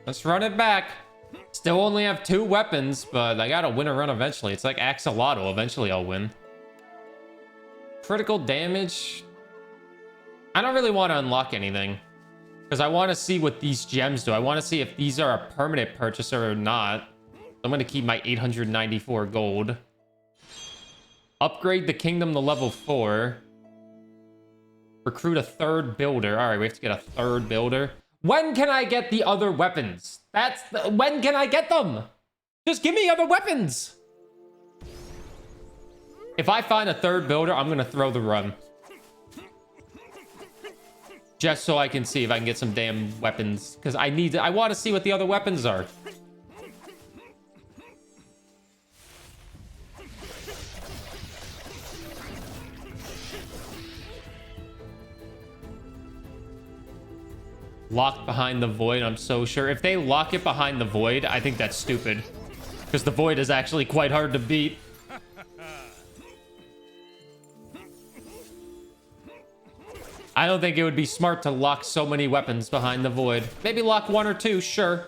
Let's run it back. Still only have 2 weapons, but I gotta win a run eventually. It's like Axolotl. Eventually I'll win. Critical damage. I don't really want to unlock anything, because I want to see what these gems do. I want to see if these are a permanent purchaser or not. I'm going to keep my 894 gold. Upgrade the kingdom to level 4. Recruit a 3rd builder. All right, we have to get a 3rd builder. When can I get the other weapons? When can I get them? Just give me other weapons. If I find a 3rd builder, I'm going to throw the run. Just so I can see if I can get some damn weapons. Because I want to see what the other weapons are. Locked behind the void, I'm so sure. If they lock it behind the void, I think that's stupid. Because the void is actually quite hard to beat. I don't think it would be smart to lock so many weapons behind the void. Maybe lock 1 or 2, sure.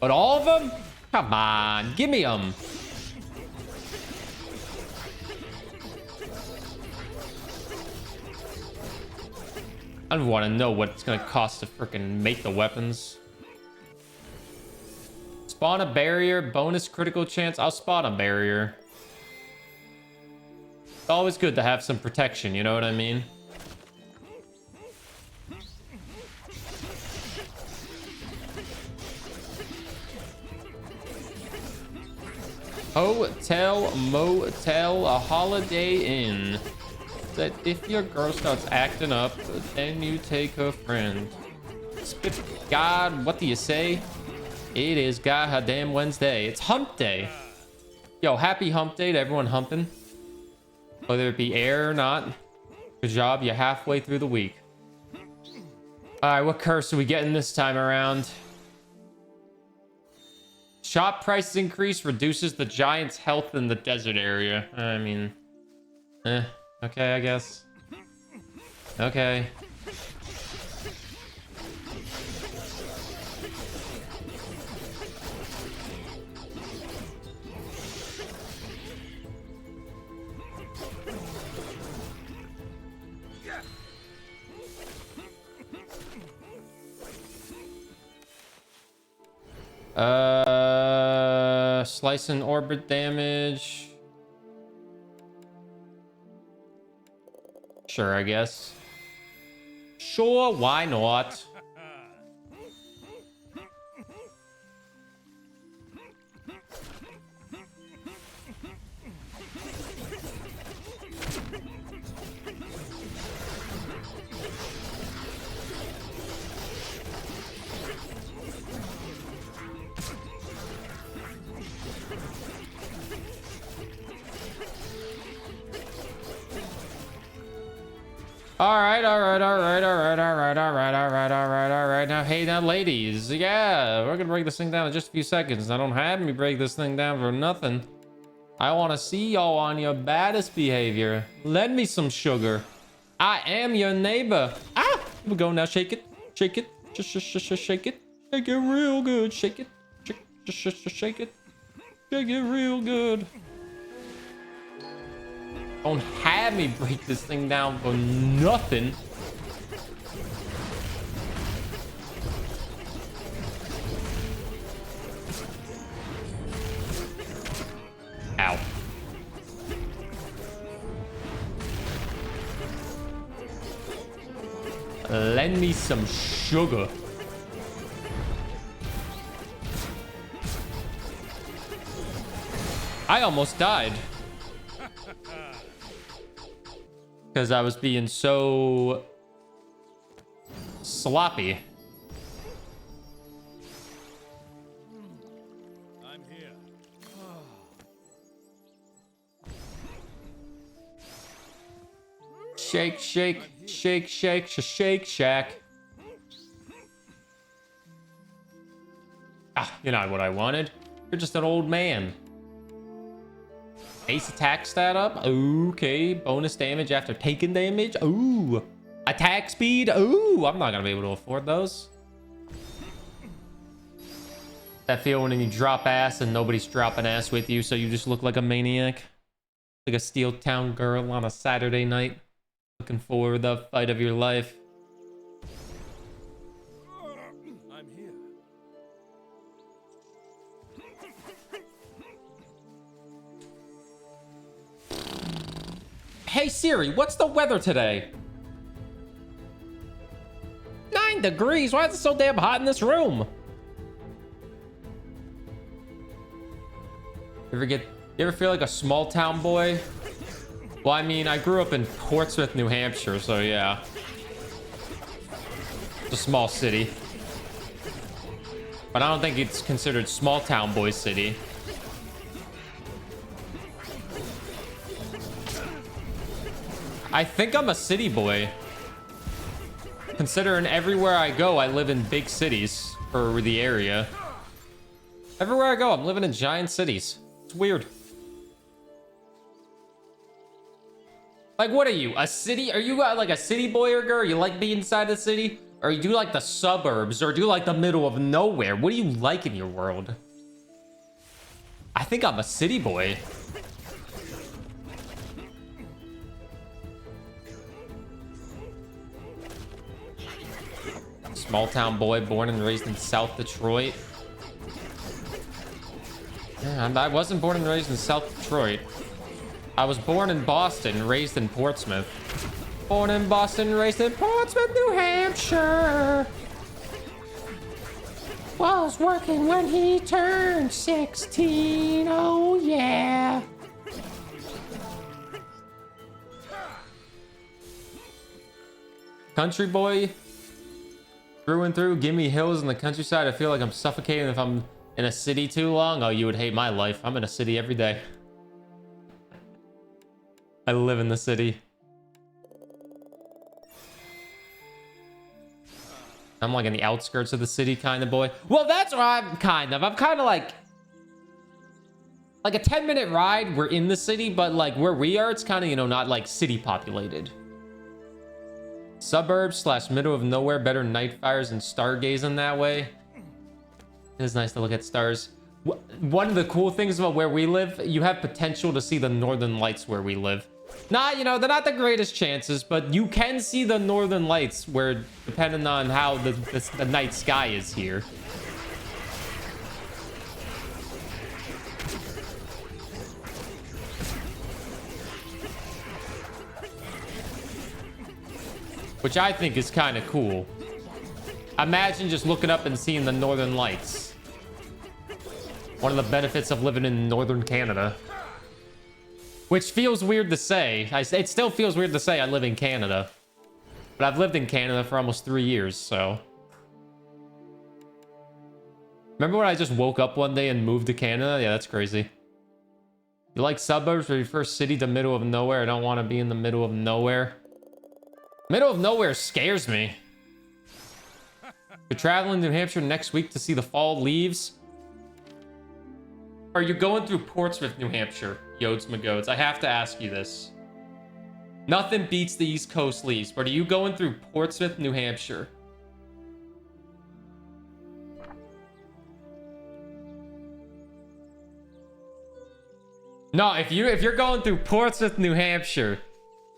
But all of them? Come on, give me them. I don't want to know what it's going to cost to freaking make the weapons. Spawn a barrier, bonus critical chance. I'll spawn a barrier. It's always good to have some protection, you know what I mean? Hotel, motel, a Holiday Inn. That if your girl starts acting up, then you take her friend. Spit God, what do you say? It is goddamn Wednesday. It's hump day. Yo, happy hump day to everyone humping. Whether it be air or not. Good job, you're halfway through the week. Alright, what curse are we getting this time around? Shop price increase reduces the giant's health in the desert area. I mean, okay, I guess. Okay. Slice and orbit damage. Sure, I guess. Sure, why not? All right. Now, hey, now, ladies. Yeah, we're gonna break this thing down in just a few seconds. Now, don't have me break this thing down for nothing. I want to see y'all on your baddest behavior. Lend me some sugar. I am your neighbor. Ah, here we go. Now, shake it, shake it, just shake it, shake it real good. Shake it, shake it, shake it real good. Don't have me break this thing down for nothing. Ow. Lend me some sugar. I almost died. Because I was being so sloppy. I'm here. Shake, shake, shake, shake, shake, shack. Ah, you're not what I wanted. You're just an old man. Base attack stat up. Okay. Bonus damage after taking damage. Ooh. Attack speed. Ooh. I'm not going to be able to afford those. That feeling when you drop ass and nobody's dropping ass with you, so you just look like a maniac. Like a Steel Town girl on a Saturday night. Looking for the fight of your life. I'm here. Hey Siri, what's the weather today? 9 degrees. Why is it so damn hot in this room? You ever feel like a small town boy? Well, I mean, I grew up in Portsmouth, New Hampshire, so yeah. It's a small city. But I don't think it's considered small town boy city. I think I'm a city boy. Considering everywhere I go, I live in big cities for the area. Everywhere I go, I'm living in giant cities. It's weird. Like, what are you? A city? Are you like a city boy or girl? You like being inside the city? Or you do like the suburbs? Or do you like the middle of nowhere? What do you like in your world? I think I'm a city boy. Small town boy born and raised in South Detroit. Yeah, I wasn't born and raised in South Detroit. I was born in Boston, raised in Portsmouth. Born in Boston, raised in Portsmouth, New Hampshire. Was working when he turned 16. Oh, yeah. Country boy. Through and through, give me hills in the countryside. I feel like I'm suffocating if I'm in a city too long. Oh, you would hate my life. I'm in a city every day. I live in the city. I'm like in the outskirts of the city kind of boy. Well, that's what I'm kind of. I'm kind of like a 10-minute ride. We're in the city, but like where we are, it's kind of, you know, not like city populated. Suburbs / middle of nowhere, better night fires and stargazing that way. It is nice to look at stars. One of the cool things about where we live, you have potential to see the northern lights where we live. Not, you know, they're not the greatest chances, but you can see the northern lights where, depending on how the night sky is here. Which I think is kind of cool. Imagine just looking up and seeing the northern lights. One of the benefits of living in northern Canada. Which feels weird to say. It still feels weird to say I live in Canada. But I've lived in Canada for almost 3 years, so. Remember when I just woke up one day and moved to Canada? Yeah, that's crazy. You like suburbs or your first city to middle of nowhere? I don't want to be in the middle of nowhere. Middle of nowhere scares me. You're traveling to New Hampshire next week to see the fall leaves. Are you going through Portsmouth, New Hampshire? Yodes Magodes. I have to ask you this. Nothing beats the East Coast leaves, but are you going through Portsmouth, New Hampshire? No, if you're going through Portsmouth, New Hampshire,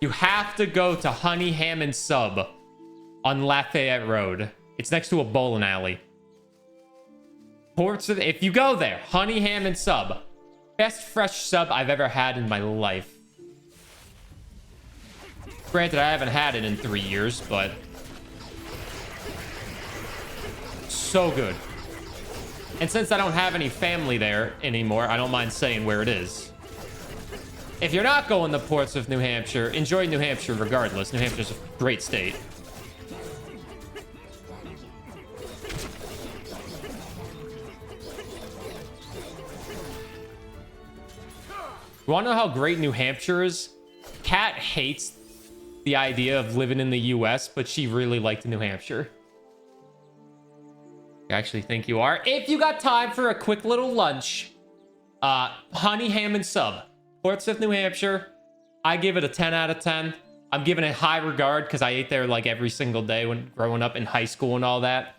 you have to go to Honey Ham and Sub on Lafayette Road. It's next to a bowling alley. Portsmouth, if you go there, Honey Ham and Sub. Best fresh sub I've ever had in my life. Granted, I haven't had it in 3 years, but so good. And since I don't have any family there anymore, I don't mind saying where it is. If you're not going to Portsmouth, New Hampshire, enjoy New Hampshire regardless. New Hampshire's a great state. You want to know how great New Hampshire is? Kat hates the idea of living in the US, but she really liked New Hampshire. I actually think you are. If you got time for a quick little lunch, Honey Ham and Sub, Portsmouth, New Hampshire. I give it a 10 out of 10. I'm giving it high regard because I ate there like every single day when growing up in high school and all that.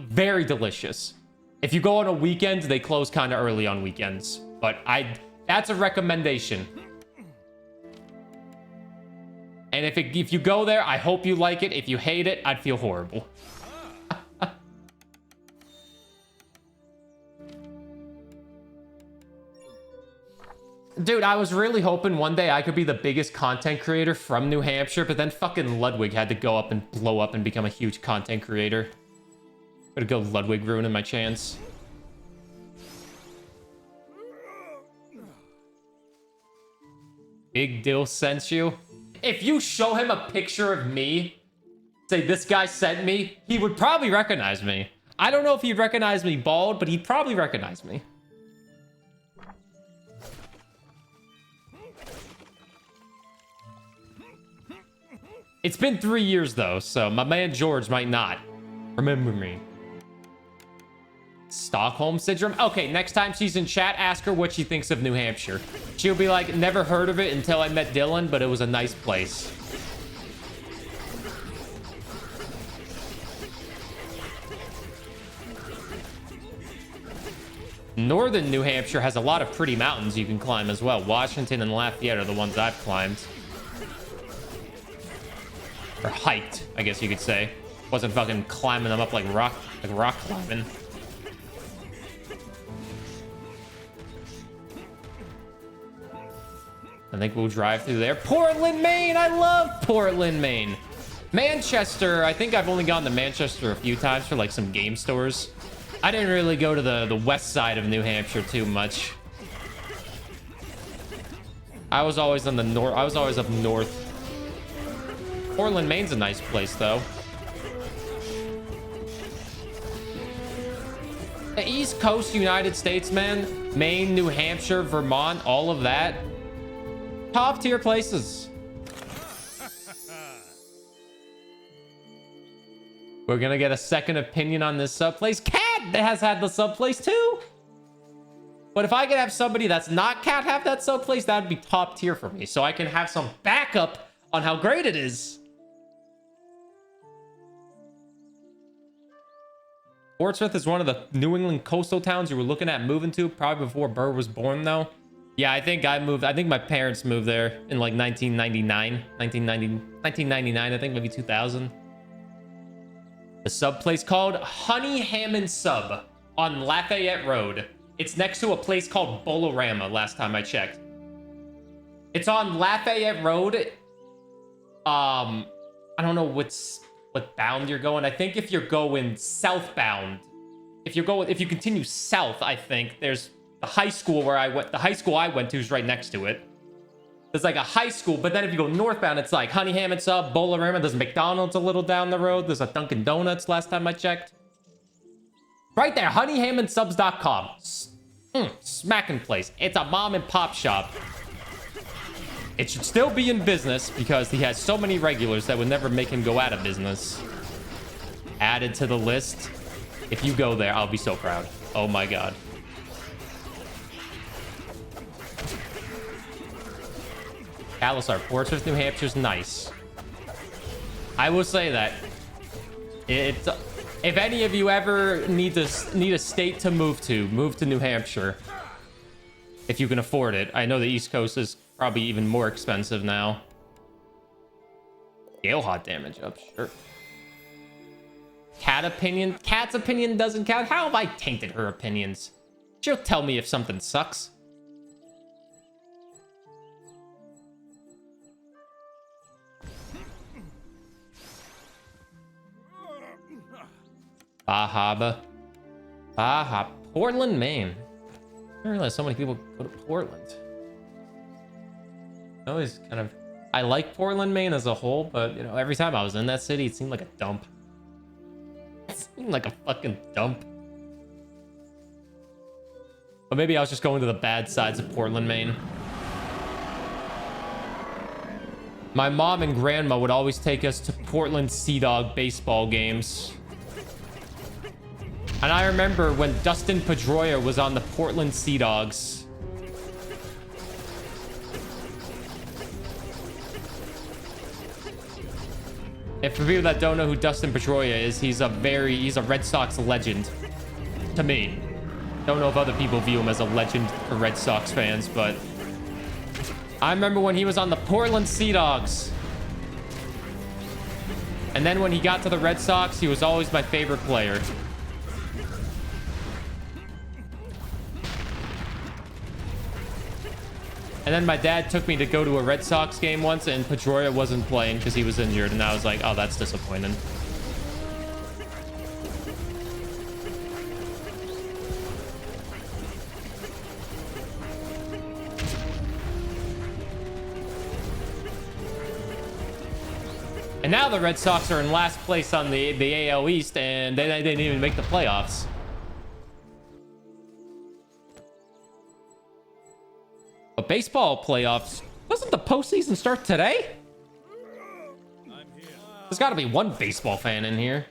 Very delicious. If you go on a weekend, they close kind of early on weekends. But that's a recommendation. And if you go there, I hope you like it. If you hate it, I'd feel horrible. Dude, I was really hoping one day I could be the biggest content creator from New Hampshire, but then fucking Ludwig had to go up and blow up and become a huge content creator. Gonna go Ludwig ruining my chance. Big Dill sent you. If you show him a picture of me, say this guy sent me, he would probably recognize me. I don't know if he'd recognize me bald, but he'd probably recognize me. It's been 3 years though, so my man George might not remember me. Stockholm Syndrome? Okay, next time she's in chat, ask her what she thinks of New Hampshire. She'll be like, never heard of it until I met Dylan, but it was a nice place. Northern New Hampshire has a lot of pretty mountains you can climb as well. Washington and Lafayette are the ones I've climbed. Or hiked, I guess you could say. Wasn't fucking climbing them up like rock climbing. I think we'll drive through there. Portland, Maine! I love Portland, Maine. Manchester, I think I've only gone to Manchester a few times for like some game stores. I didn't really go to the west side of New Hampshire too much. I was always on the north. I was always up north. Portland, Maine's a nice place, though. The East Coast United States, man. Maine, New Hampshire, Vermont, all of that. Top tier places. We're gonna get a second opinion on this sub place. Cat has had the sub place too. But if I could have somebody that's not Cat have that sub place, that would be top tier for me. So I can have some backup on how great it is. Portsmouth is one of the New England coastal towns you were looking at moving to, probably before Burr was born, though. Yeah, I think I moved. I think my parents moved there in like 1999, I think maybe 2000. The sub place called Honey Hammond Sub on Lafayette Road. It's next to a place called Bolorama, last time I checked. It's on Lafayette Road. I don't know what bound you're going. I think if you're going southbound, if you continue south, I think there's the high school where I went. The high school I went to is right next to it. There's like a high school, but then if you go northbound, it's like Honey Hammond Sub, Bolorama. There's McDonald's a little down the road. There's a Dunkin' Donuts last time I checked. Right there, honeyhammondsubs.com. Smacking place. It's a mom and pop shop. It should still be in business because he has so many regulars that would never make him go out of business. Added to the list. If you go there, I'll be so proud. Oh my god. Alisar, Portsmouth, New Hampshire's nice. I will say that. It's if any of you ever need a state to move to New Hampshire. If you can afford it. I know the East Coast is probably even more expensive now. Gale hot damage up, sure. Cat's opinion doesn't count. How have I tainted her opinions? She'll tell me if something sucks. Bahaba. Portland, Maine. I didn't realize so many people go to Portland. I always kind of... I like Portland, Maine as a whole, but, you know, every time I was in that city, it seemed like a dump. It seemed like a fucking dump. But maybe I was just going to the bad sides of Portland, Maine. My mom and grandma would always take us to Portland Sea Dog baseball games. And I remember when Dustin Pedroia was on the Portland Sea Dogs. If for people that don't know who Dustin Pedroia is, he's a Red Sox legend. To me. Don't know if other people view him as a legend for Red Sox fans, but I remember when he was on the Portland Sea Dogs. And then when he got to the Red Sox, he was always my favorite player. And then my dad took me to go to a Red Sox game once, and Pedroia wasn't playing because he was injured. And I was like, oh, that's disappointing. And now the Red Sox are in last place on the AL East, and they didn't even make the playoffs. But baseball playoffs, doesn't the postseason start today? I'm here. There's got to be one baseball fan in here.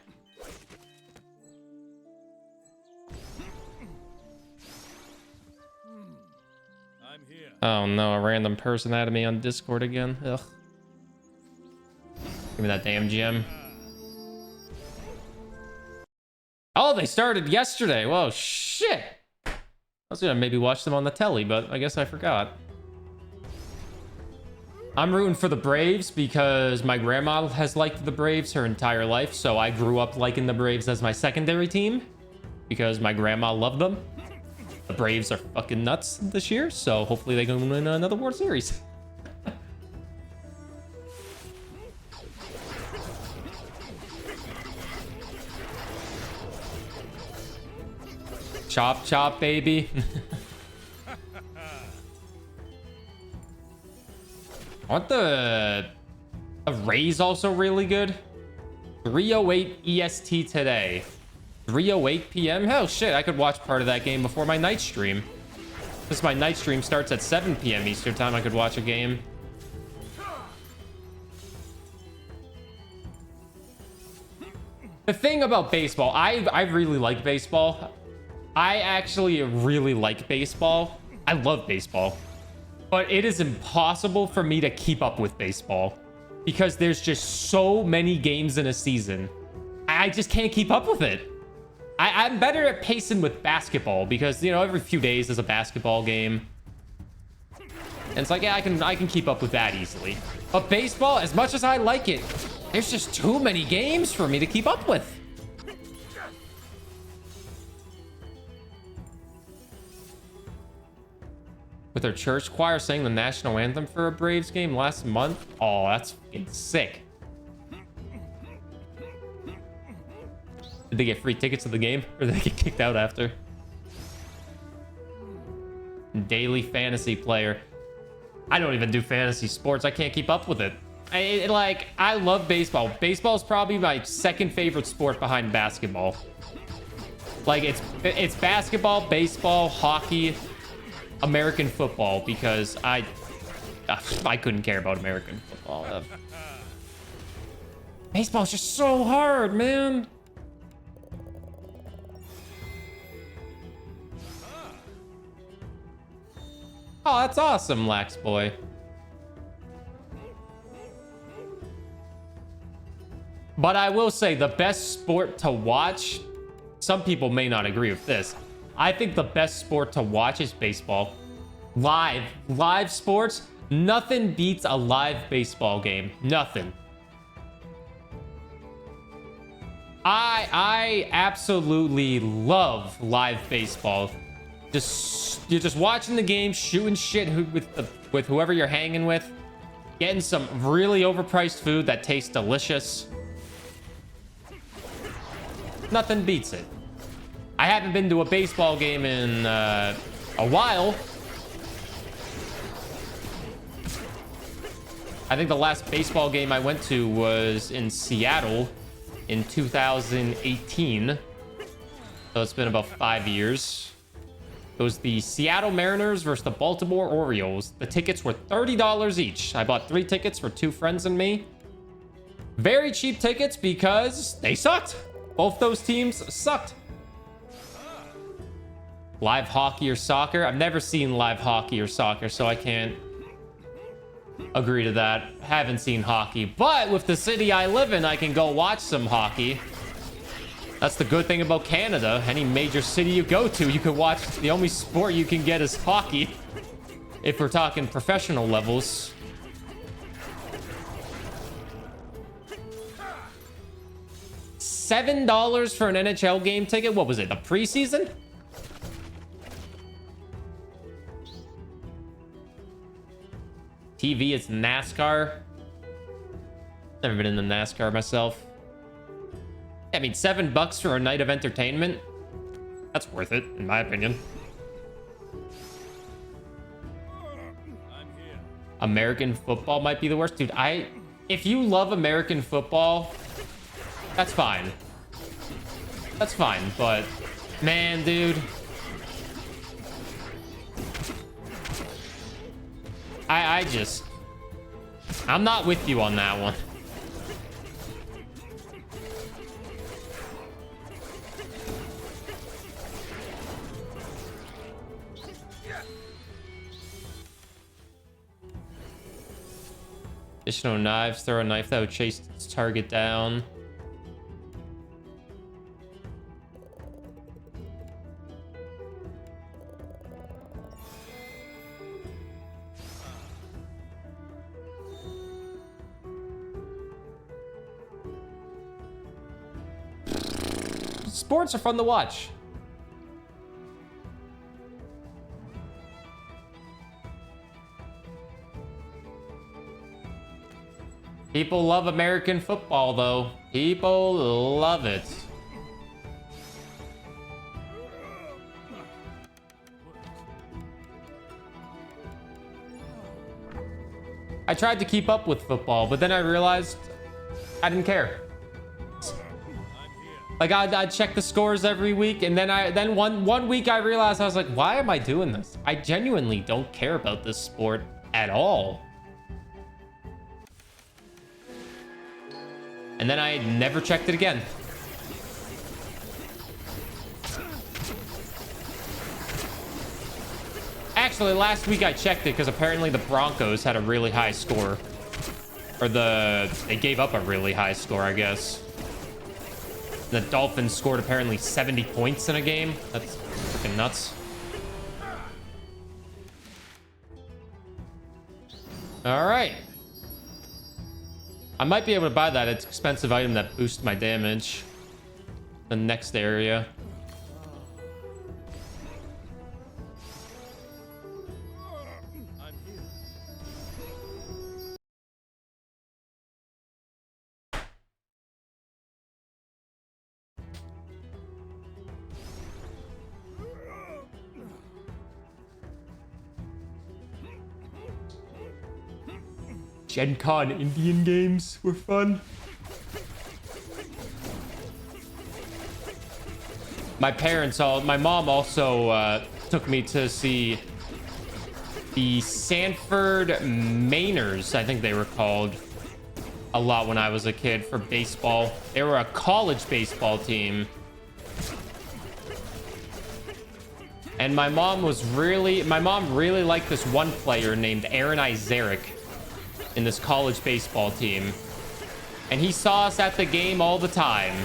I'm here. Oh no, a random person added me on Discord again. Ugh. Give me that damn gem. Oh, they started yesterday. Whoa, shit. I was gonna maybe watch them on the telly, but I guess I forgot. I'm rooting for the Braves because my grandma has liked the Braves her entire life, so I grew up liking the Braves as my secondary team because my grandma loved them. The Braves are fucking nuts this year, so hopefully they can win another World Series. Chop, chop, baby. Aren't the Rays also really good? 3:08 EST today. 3:08 p.m. Hell, shit, I could watch part of that game before my night stream. Since my night stream starts at 7 p.m. Eastern time, I could watch a game. The thing about baseball, I really like baseball. I actually really like baseball. I love baseball. But it is impossible for me to keep up with baseball because there's just so many games in a season. I just can't keep up with it. I'm better at pacing with basketball because, you know, every few days there's a basketball game. And it's like, yeah, I can keep up with that easily. But baseball, as much as I like it, there's just too many games for me to keep up with. With their church choir sang the national anthem for a Braves game last month. Oh, that's fucking sick. Did they get free tickets to the game? Or did they get kicked out after? Daily fantasy player. I don't even do fantasy sports. I can't keep up with it. I love baseball. Baseball is probably my second favorite sport behind basketball. Like, it's basketball, baseball, hockey, American football, because I couldn't care about American football. Baseball's just so hard, man. Oh, that's awesome, Lax Boy. But I will say the best sport to watch, some people may not agree with this. I think the best sport to watch is baseball. Live sports, nothing beats a live baseball game. Nothing. I absolutely love live baseball. You're just watching the game, shooting shit with whoever you're hanging with, getting some really overpriced food that tastes delicious. Nothing beats it. I haven't been to a baseball game in a while. I think the last baseball game I went to was in Seattle in 2018. So it's been about 5 years. It was the Seattle Mariners versus the Baltimore Orioles. The tickets were $30 each. I bought 3 tickets for 2 friends and me. Very cheap tickets because they sucked. Both those teams sucked. Live hockey or soccer? I've never seen live hockey or soccer, so I can't agree to that. Haven't seen hockey. But with the city I live in, I can go watch some hockey. That's the good thing about Canada. Any major city you go to, you can watch. The only sport you can get is hockey. If we're talking professional levels. $7 for an NHL game ticket? What was it? The preseason? TV, it's NASCAR. Never been in the NASCAR myself. I mean, $7 for a night of entertainment. That's worth it, in my opinion. American football might be the worst. Dude, if you love American football, that's fine. That's fine, but man, dude. I'm not with you on that one. Additional knives, throw a knife that would chase its target down. Sports are fun to watch. People love American football, though. People love it. I tried to keep up with football, but then I realized I didn't care. Like I'd check the scores every week, and then one week I realized I was like, why am I doing this? I genuinely don't care about this sport at all. And then I never checked it again. Actually, last week I checked it because apparently the Broncos had a really high score. Or they gave up a really high score, I guess. The Dolphins scored apparently 70 points in a game. That's freaking nuts. All right. I might be able to buy that expensive item that boosts my damage. The next area. Gen Con Indian games were fun. My mom also took me to see the Sanford Mainers, I think they were called, a lot when I was a kid for baseball. They were a college baseball team. And my mom really liked this one player named Aaron Isaac in this college baseball team. And he saw us at the game all the time.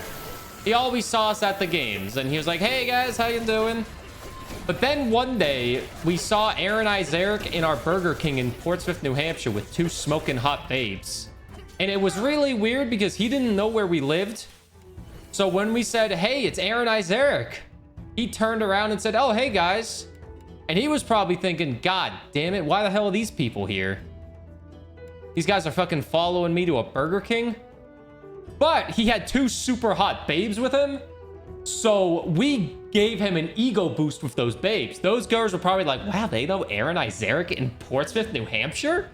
He always saw us at the games, and he was like, hey guys, how you doing? But then one day we saw Aaron Isaac in our Burger King in Portsmouth, New Hampshire with two smoking hot babes. And it was really weird because he didn't know where we lived. So when we said, hey, it's Aaron Isaac, he turned around and said, oh, hey guys. And he was probably thinking, God damn it, why the hell are these people here? These guys are fucking following me to a Burger King. But he had two super hot babes with him. So we gave him an ego boost with those babes. Those girls were probably like, wow, they know Aaron Isaac in Portsmouth, New Hampshire?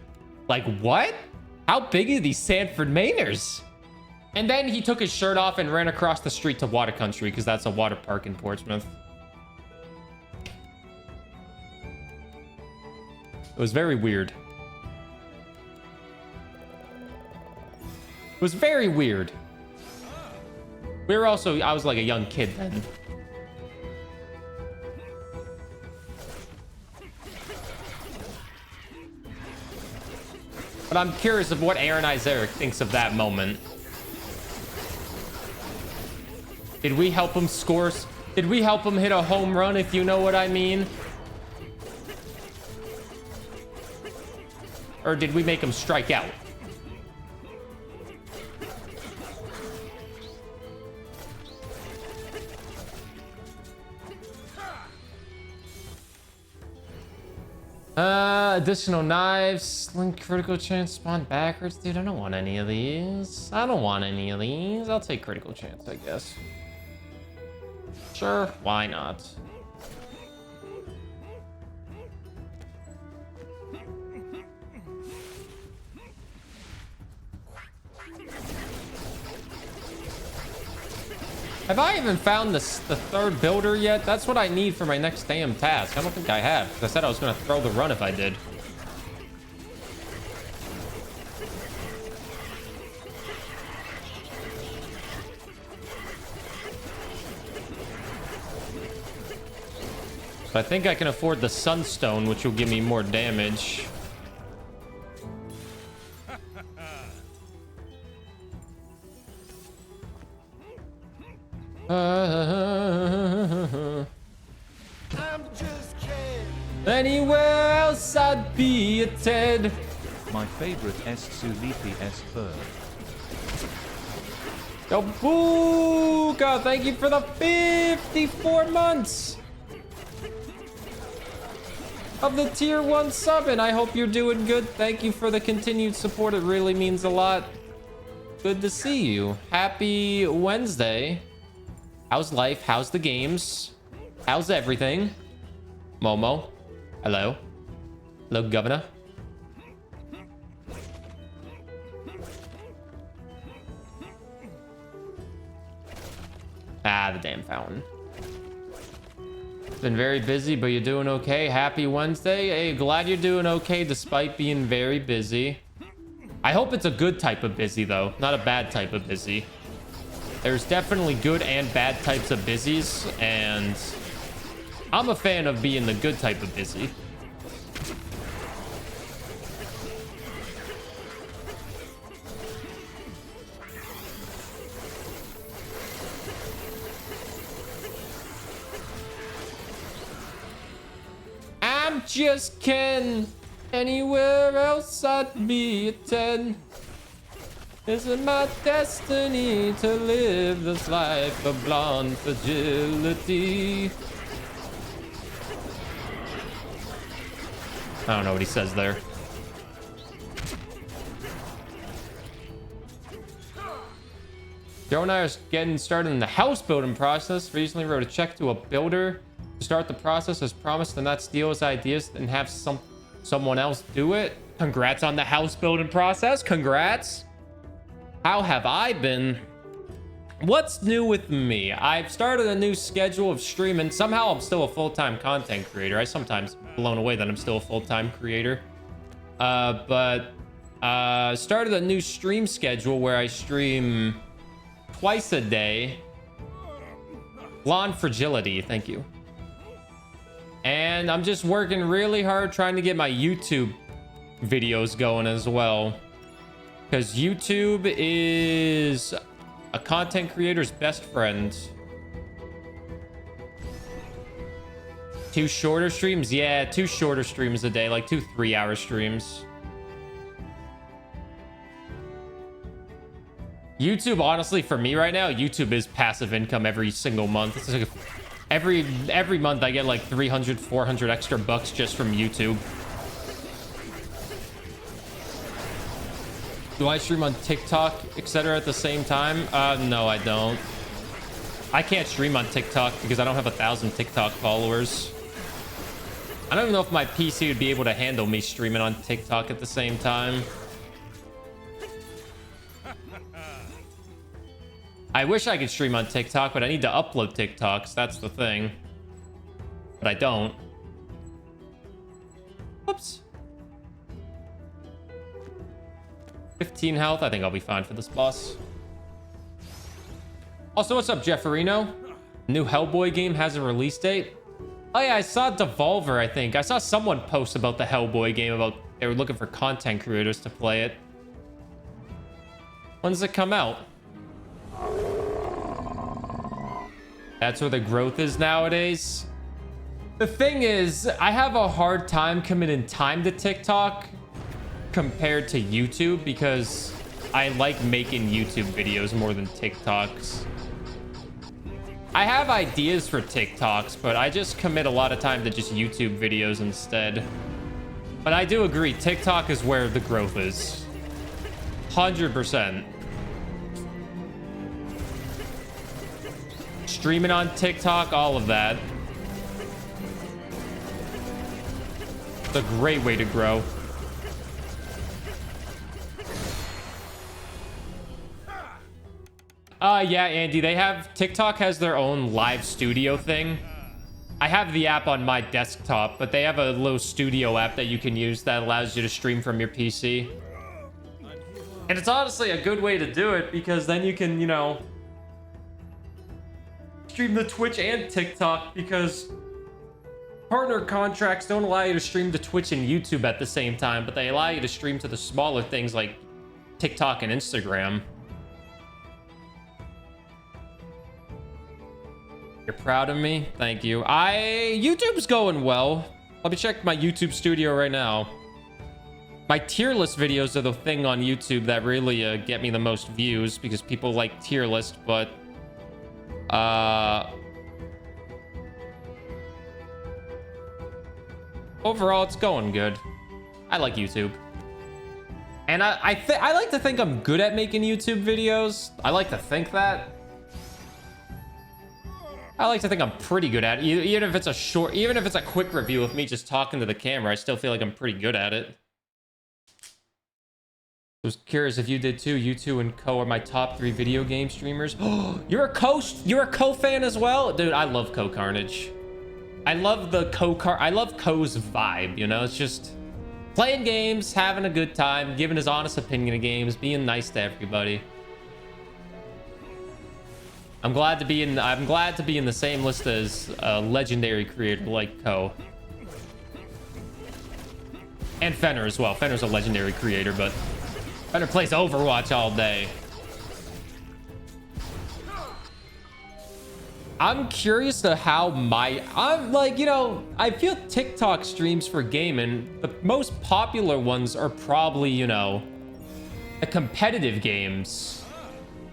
Like, what? How big are these Sanford Mainers? And then he took his shirt off and ran across the street to Water Country because that's a water park in Portsmouth. It was very weird. It was very weird. We were also, I was like a young kid then. But I'm curious of what Aaron Isaac thinks of that moment. Did we help him score? Did we help him hit a home run, if you know what I mean? Or did we make him strike out? Additional knives, link critical chance, spawn backwards. Dude, I don't want any of these. I don't want any of these. I'll take critical chance, I guess. Sure, why not? Have I even found the third builder yet? That's what I need for my next damn task. I don't think I have, because I said I was going to throw the run if I did. So I think I can afford the Sunstone, which will give me more damage. Anywhere else I'd be a Ted. My favorite S. Sulipi S. Burr. Yo, Booga, thank you for the 54 months of the tier 1 sub, and I hope you're doing good. Thank you for the continued support. It really means a lot. Good to see you. Happy Wednesday. How's life? How's the games? How's everything? Momo. Hello. Hello, Governor. Ah, the damn fountain. Been very busy, but you're doing okay. Happy Wednesday. Hey, glad you're doing okay despite being very busy. I hope it's a good type of busy, though. Not a bad type of busy. There's definitely good and bad types of busies, and I'm a fan of being the good type of busy. I'm just Ken. Anywhere else I'd be a 10. Is it my destiny to live this life of blonde fragility? I don't know what he says there. Joe and I are getting started in the house building process. Recently wrote a check to a builder to start the process as promised and not steal his ideas and have someone else do it. Congrats on the house building process. Congrats. How have I been? What's new with me? I've started a new schedule of streaming. Somehow I'm still a full-time content creator. I sometimes blown away that I'm still a full-time creator. But started a new stream schedule where I stream twice a day. Blonde fragility, thank you. And I'm just working really hard trying to get my YouTube videos going as well. Because YouTube is a content creator's best friend. 2 shorter streams? Yeah, 2 shorter streams a day, like 2 3-hour streams. YouTube, honestly, for me right now, YouTube is passive income every single month. It's like every month I get like 300, 400 extra bucks just from YouTube. Do I stream on TikTok, etc. at the same time? No, I don't. I can't stream on TikTok because I don't have 1,000 TikTok followers. I don't even know if my PC would be able to handle me streaming on TikTok at the same time. I wish I could stream on TikTok, but I need to upload TikToks. That's the thing. But I don't. Whoops. 15 health. I think I'll be fine for this boss. Also, what's up, Jefferino? New Hellboy game has a release date. Oh yeah, I saw Devolver, I think. I saw someone post about the Hellboy game, about they were looking for content creators to play it. When does it come out? That's where the growth is nowadays. The thing is, I have a hard time committing time to TikTok compared to YouTube because I like making YouTube videos more than TikToks. I have ideas for TikToks, but I just commit a lot of time to just YouTube videos instead. But I do agree, TikTok is where the growth is. 100%. Streaming on TikTok, all of that. It's a great way to grow. Yeah, Andy, TikTok has their own live studio thing. I have the app on my desktop, but they have a little studio app that you can use that allows you to stream from your PC. And it's honestly a good way to do it because then you can, you know, stream to Twitch and TikTok because partner contracts don't allow you to stream to Twitch and YouTube at the same time, but they allow you to stream to the smaller things like TikTok and Instagram. You're proud of me? Thank you. YouTube's going well. Let me check my YouTube studio right now. My tier list videos are the thing on YouTube that really get me the most views because people like tier list, but overall it's going good. I like YouTube. And I like to think I'm good at making YouTube videos. I like to think that. I like to think I'm pretty good at it. Even if it's a quick review of me just talking to the camera, I still feel like I'm pretty good at it. I was curious if you did too. You two and Co are my top 3 video game streamers. You're a Co fan as well? Dude, I love Co Carnage. I love I love Co's vibe, you know? It's just playing games, having a good time, giving his honest opinion of games, being nice to everybody. I'm glad to be in the same list as a legendary creator like Co. And Fenner as well. Fenner's a legendary creator, but Fenner plays Overwatch all day. I'm curious to how I'm like, you know, I feel TikTok streams for gaming, the most popular ones are probably, you know, the competitive games.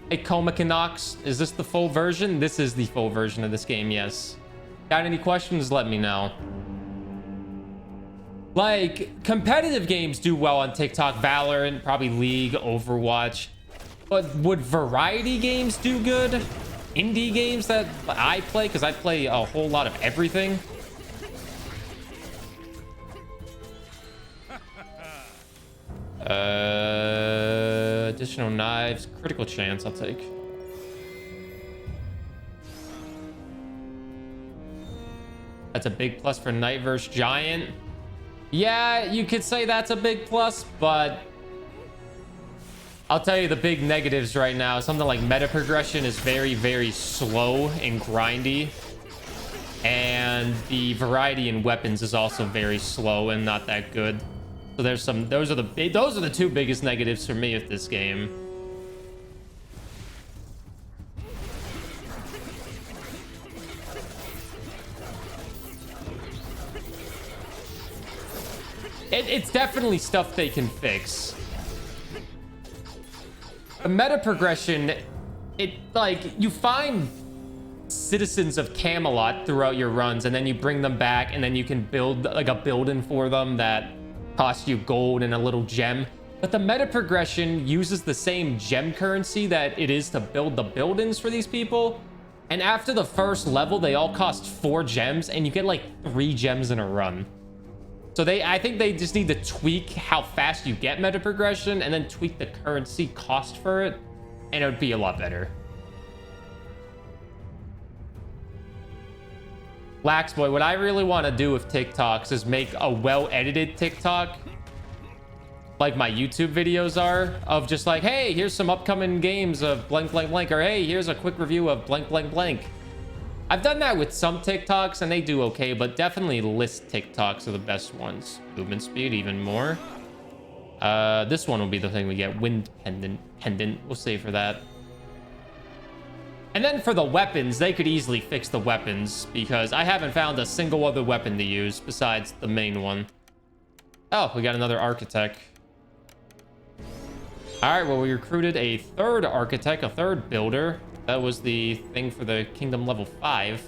Hey, Coma Canucks, is this the full version? This is the full version of this game, yes. Got any questions? Let me know. Like, competitive games do well on TikTok. Valorant, probably League, Overwatch. But would variety games do good? Indie games that I play, because I play a whole lot of everything. Additional knives, critical chance, I'll take. That's a big plus for Knight vs. Giant. Yeah, you could say that's a big plus, but I'll tell you the big negatives right now. Something like meta progression is very, very slow and grindy. And the variety in weapons is also very slow and not that good. So there's those are the 2 biggest negatives for me with this game. It's definitely stuff they can fix. The meta progression, like, you find citizens of Camelot throughout your runs, and then you bring them back, and then you can build like a building for them that costs you gold and a little gem. But the meta progression uses the same gem currency that it is to build the buildings for these people. And after the first level, they all cost 4 gems, and you get like 3 gems in a run. So I think they just need to tweak how fast you get meta progression and then tweak the currency cost for it, and it would be a lot better. Laxboy, what I really want to do with TikToks is make a well-edited TikTok, like my YouTube videos are, of just like, hey, here's some upcoming games of blank, blank, blank, or hey, here's a quick review of blank, blank, blank. I've done that with some TikToks and they do okay, but definitely list TikToks are the best ones. Movement speed, even more. This one will be the thing we get. Wind pendant. We'll save for that. And then for the weapons, they could easily fix the weapons because I haven't found a single other weapon to use besides the main one. Oh, we got another architect. All right, well, we recruited a third architect, a third builder. That was the thing for the kingdom level 5.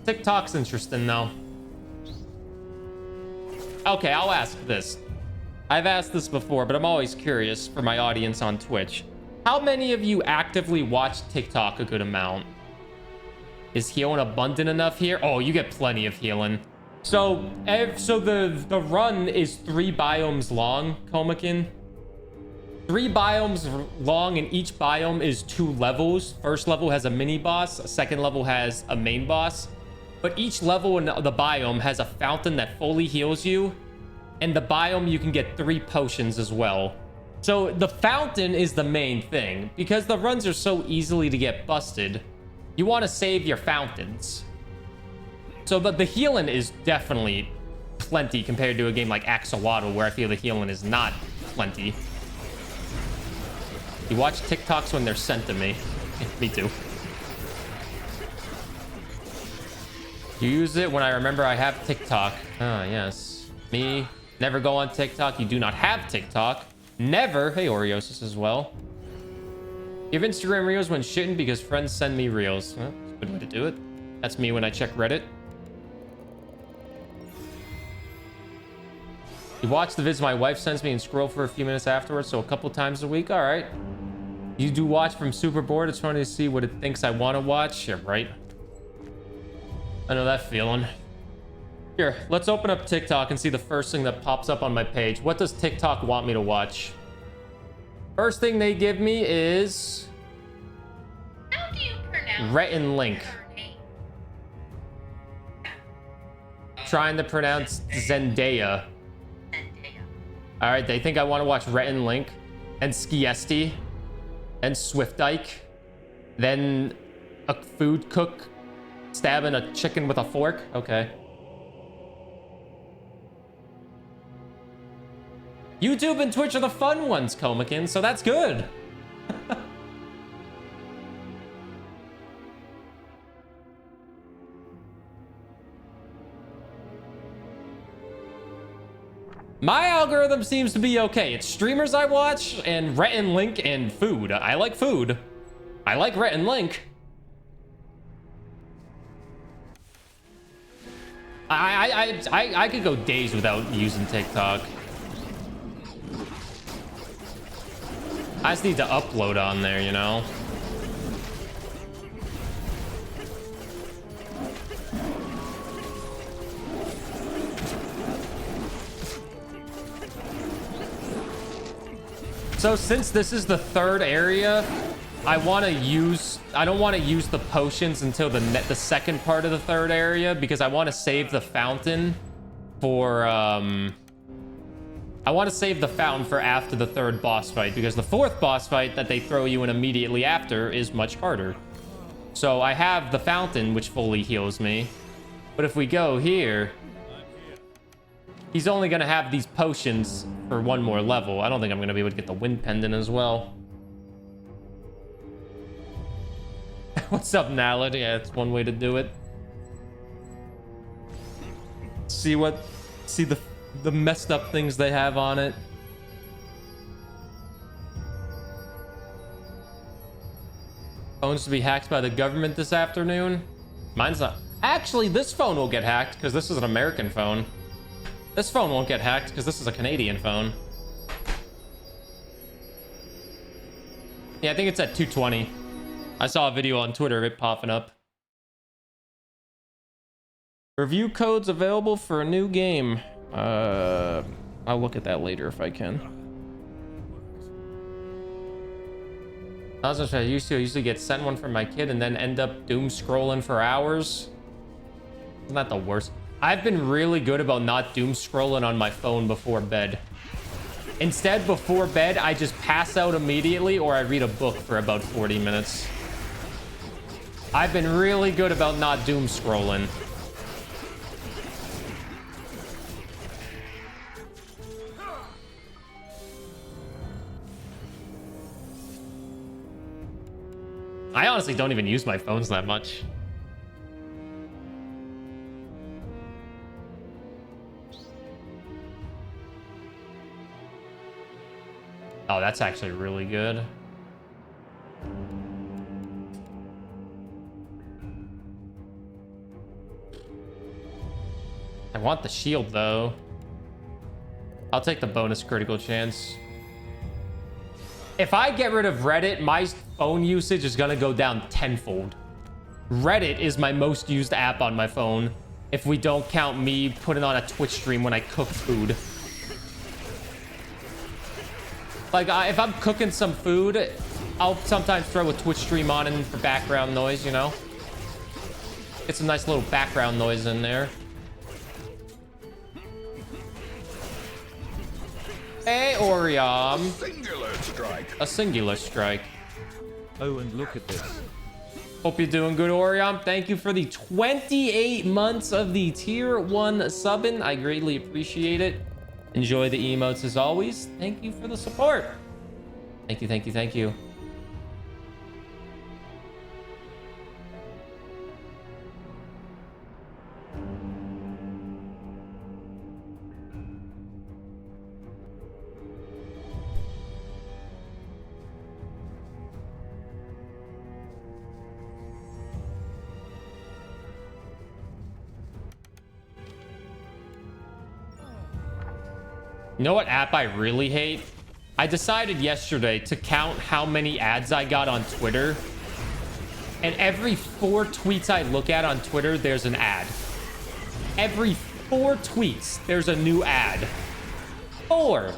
TikTok's interesting, though. Okay, I'll ask this. I've asked this before, but I'm always curious for my audience on Twitch. How many of you actively watch TikTok a good amount? Is healing abundant enough here? Oh, you get plenty of healing. So the run is 3 biomes long, Komakin. 3 biomes long, and each biome is 2 levels. First level has a mini boss. Second level has a main boss. But each level in the biome has a fountain that fully heals you. And the biome, you can get 3 potions as well. So the fountain is the main thing. Because the runs are so easily to get busted, you want to save your fountains. So the healing is definitely plenty compared to a game like Axolotl, where I feel the healing is not plenty. You watch TikToks when they're sent to me. Me too. You use it when I remember I have TikTok. Ah, yes. Me, never go on TikTok. You do not have TikTok. Never. Hey, Oreosis as well. Give Instagram reels when shitting because friends send me reels. Well, that's a good way to do it. That's me when I check Reddit. You watch the vids my wife sends me and scroll for a few minutes afterwards, so a couple times a week. All right. You do watch from super bored. It's funny to see what it thinks I want to watch. Yeah, right. I know that feeling. Here, let's open up TikTok and see the first thing that pops up on my page. What does TikTok want me to watch? First thing they give me is... How do you pronounce Rhett and Link. her name? Trying to pronounce Zendaya. Zendaya. All right, they think I want to watch Rhett and Link. And Skiesti. And Swiftdyke. Then a food cook stabbing a chicken with a fork. Okay. YouTube and Twitch are the fun ones, Komakin, so that's good. My algorithm seems to be okay. It's streamers I watch and Rhett and Link and food. I like food. I like Rhett and Link. I could go days without using TikTok. I just need to upload on there, you know? So since this is the third area, I don't want to use the potions until the second part of the third area because I want to save the fountain for I want to save the fountain for after the third boss fight because the fourth boss fight that they throw you in immediately after is much harder. So I have the fountain which fully heals me. But if we go here, he's only going to have these potions for one more level. I don't think I'm going to be able to get the wind pendant as well. What's up, Nalad? Yeah, it's one way to do it. See the messed up things they have on it. Phones to be hacked by the government this afternoon. Mine's not. Actually, this phone will get hacked because this is an American phone. This phone won't get hacked because this is a Canadian phone. Yeah, I think it's at 220. I saw a video on Twitter of it popping up. Review codes available for a new game. I'll look at that later if I can. I usually get sent one from my kid and then end up doom scrolling for hours. Isn't that the worst? I've been really good about not doom scrolling on my phone before bed. Instead, before bed, I just pass out immediately or I read a book for about 40 minutes. I've been really good about not doom scrolling. I honestly don't even use my phones that much. Oh, that's actually really good. I want the shield, though. I'll take the bonus critical chance. If I get rid of Reddit, my phone usage is gonna go down tenfold. Reddit is my most used app on my phone, if we don't count me putting on a Twitch stream when I cook food. Like, if I'm cooking some food, I'll sometimes throw a Twitch stream on in for background noise, you know? Get some nice little background noise in there. Hey, Oriom. Singular strike. A singular strike. Oh, and look at this. Hope you're doing good, Oriom. Thank you for the 28 months of the tier 1 subbing. I greatly appreciate it. Enjoy the emotes as always. Thank you for the support. Thank you, thank you, thank you. You know what app I really hate? I decided yesterday to count how many ads I got on Twitter. And every 4 tweets I look at on Twitter, there's an ad. Every 4 tweets, there's a new ad. 4.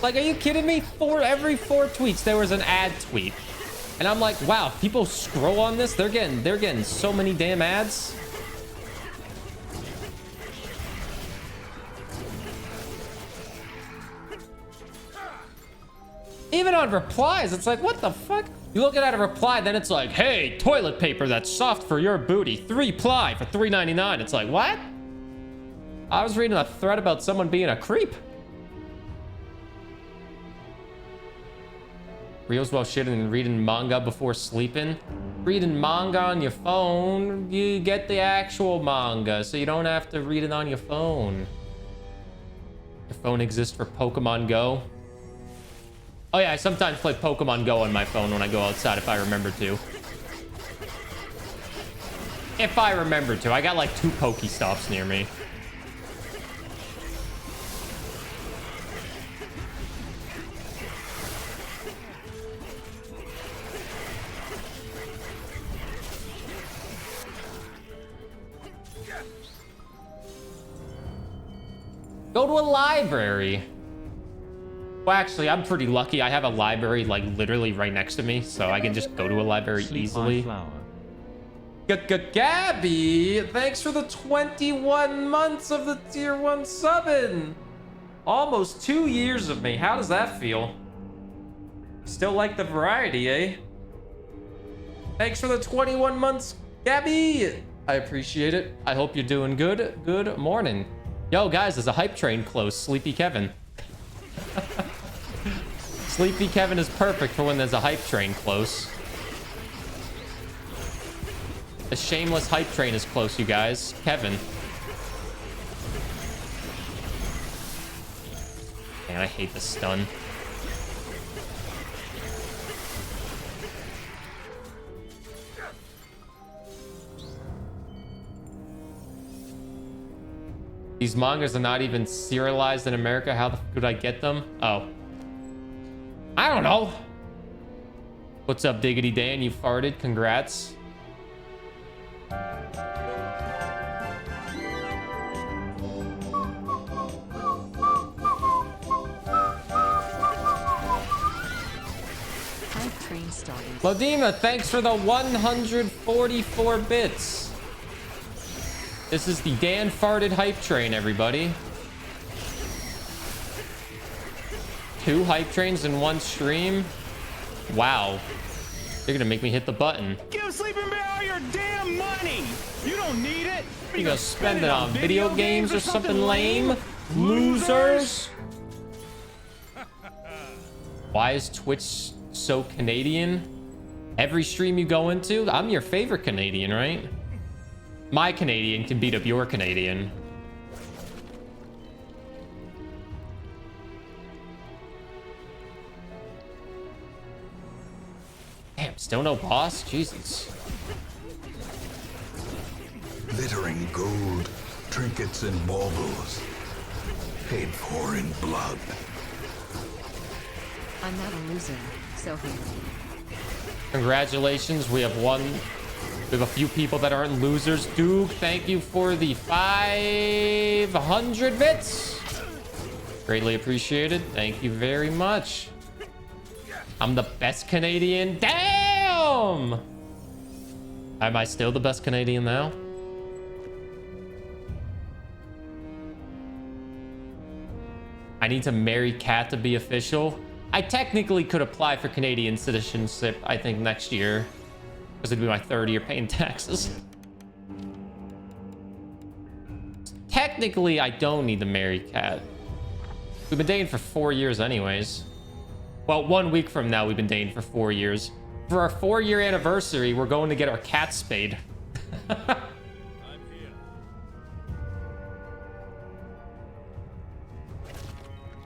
Like, are you kidding me? Every 4 tweets, there was an ad tweet. And I'm like, wow, people scroll on this? They're getting so many damn ads. Even on replies, it's like, what the fuck? You look at a reply, then it's like, hey, toilet paper that's soft for your booty, 3-ply for $3.99. It's like, what? I was reading a thread about someone being a creep. Reels while shitting and reading manga before sleeping. Reading manga on your phone, you get the actual manga, so you don't have to read it on your phone. Your phone exists for Pokemon Go. Oh yeah, I sometimes play Pokemon Go on my phone when I go outside if I remember to. If I remember to. I got like 2 Pokestops near me. Go to a library. Well, actually, I'm pretty lucky. I have a library, like, literally right next to me, so I can just go to a library easily. Gabby, thanks for the 21 months of the tier 1 subbing. Almost 2 years of me. How does that feel? Still like the variety, eh? Thanks for the 21 months, Gabby. I appreciate it. I hope you're doing good. Good morning. Yo, guys, there's a hype train close. Sleepy Kevin. Sleepy Kevin is perfect for when there's a hype train close. A shameless hype train is close, you guys. Kevin. Man, I hate the stun. These mangas are not even serialized in America. How the f could I get them? Oh. I don't know. What's up, Diggity Dan? You farted. Congrats. Lodima, thanks for the 144 bits. This is the Dan farted hype train, everybody. 2 hype trains in one stream? Wow. They're gonna make me hit the button. Give Sleeping Bear all your damn money. You don't need it. You gonna spend it on video games or something lame? Losers. Why is Twitch so Canadian? Every stream you go into, I'm your favorite Canadian, right? My Canadian can beat up your Canadian. Damn, still no boss? Jesus. Glittering gold, trinkets and baubles, paid for in blood. I'm not a loser, so here. Congratulations, we have a few people that aren't losers. Duke, thank you for the 500 bits. Greatly appreciated. Thank you very much. I'm the best Canadian. Damn! Am I still the best Canadian now? I need to marry Kat to be official. I technically could apply for Canadian citizenship, I think, next year. Because it'd be my 3rd year paying taxes. Technically, I don't need to marry Kat. We've been dating for 4 years anyways. Well, 1 week from now, we've been dating for 4 years. For our 4-year anniversary, we're going to get our cat spayed. I'm here.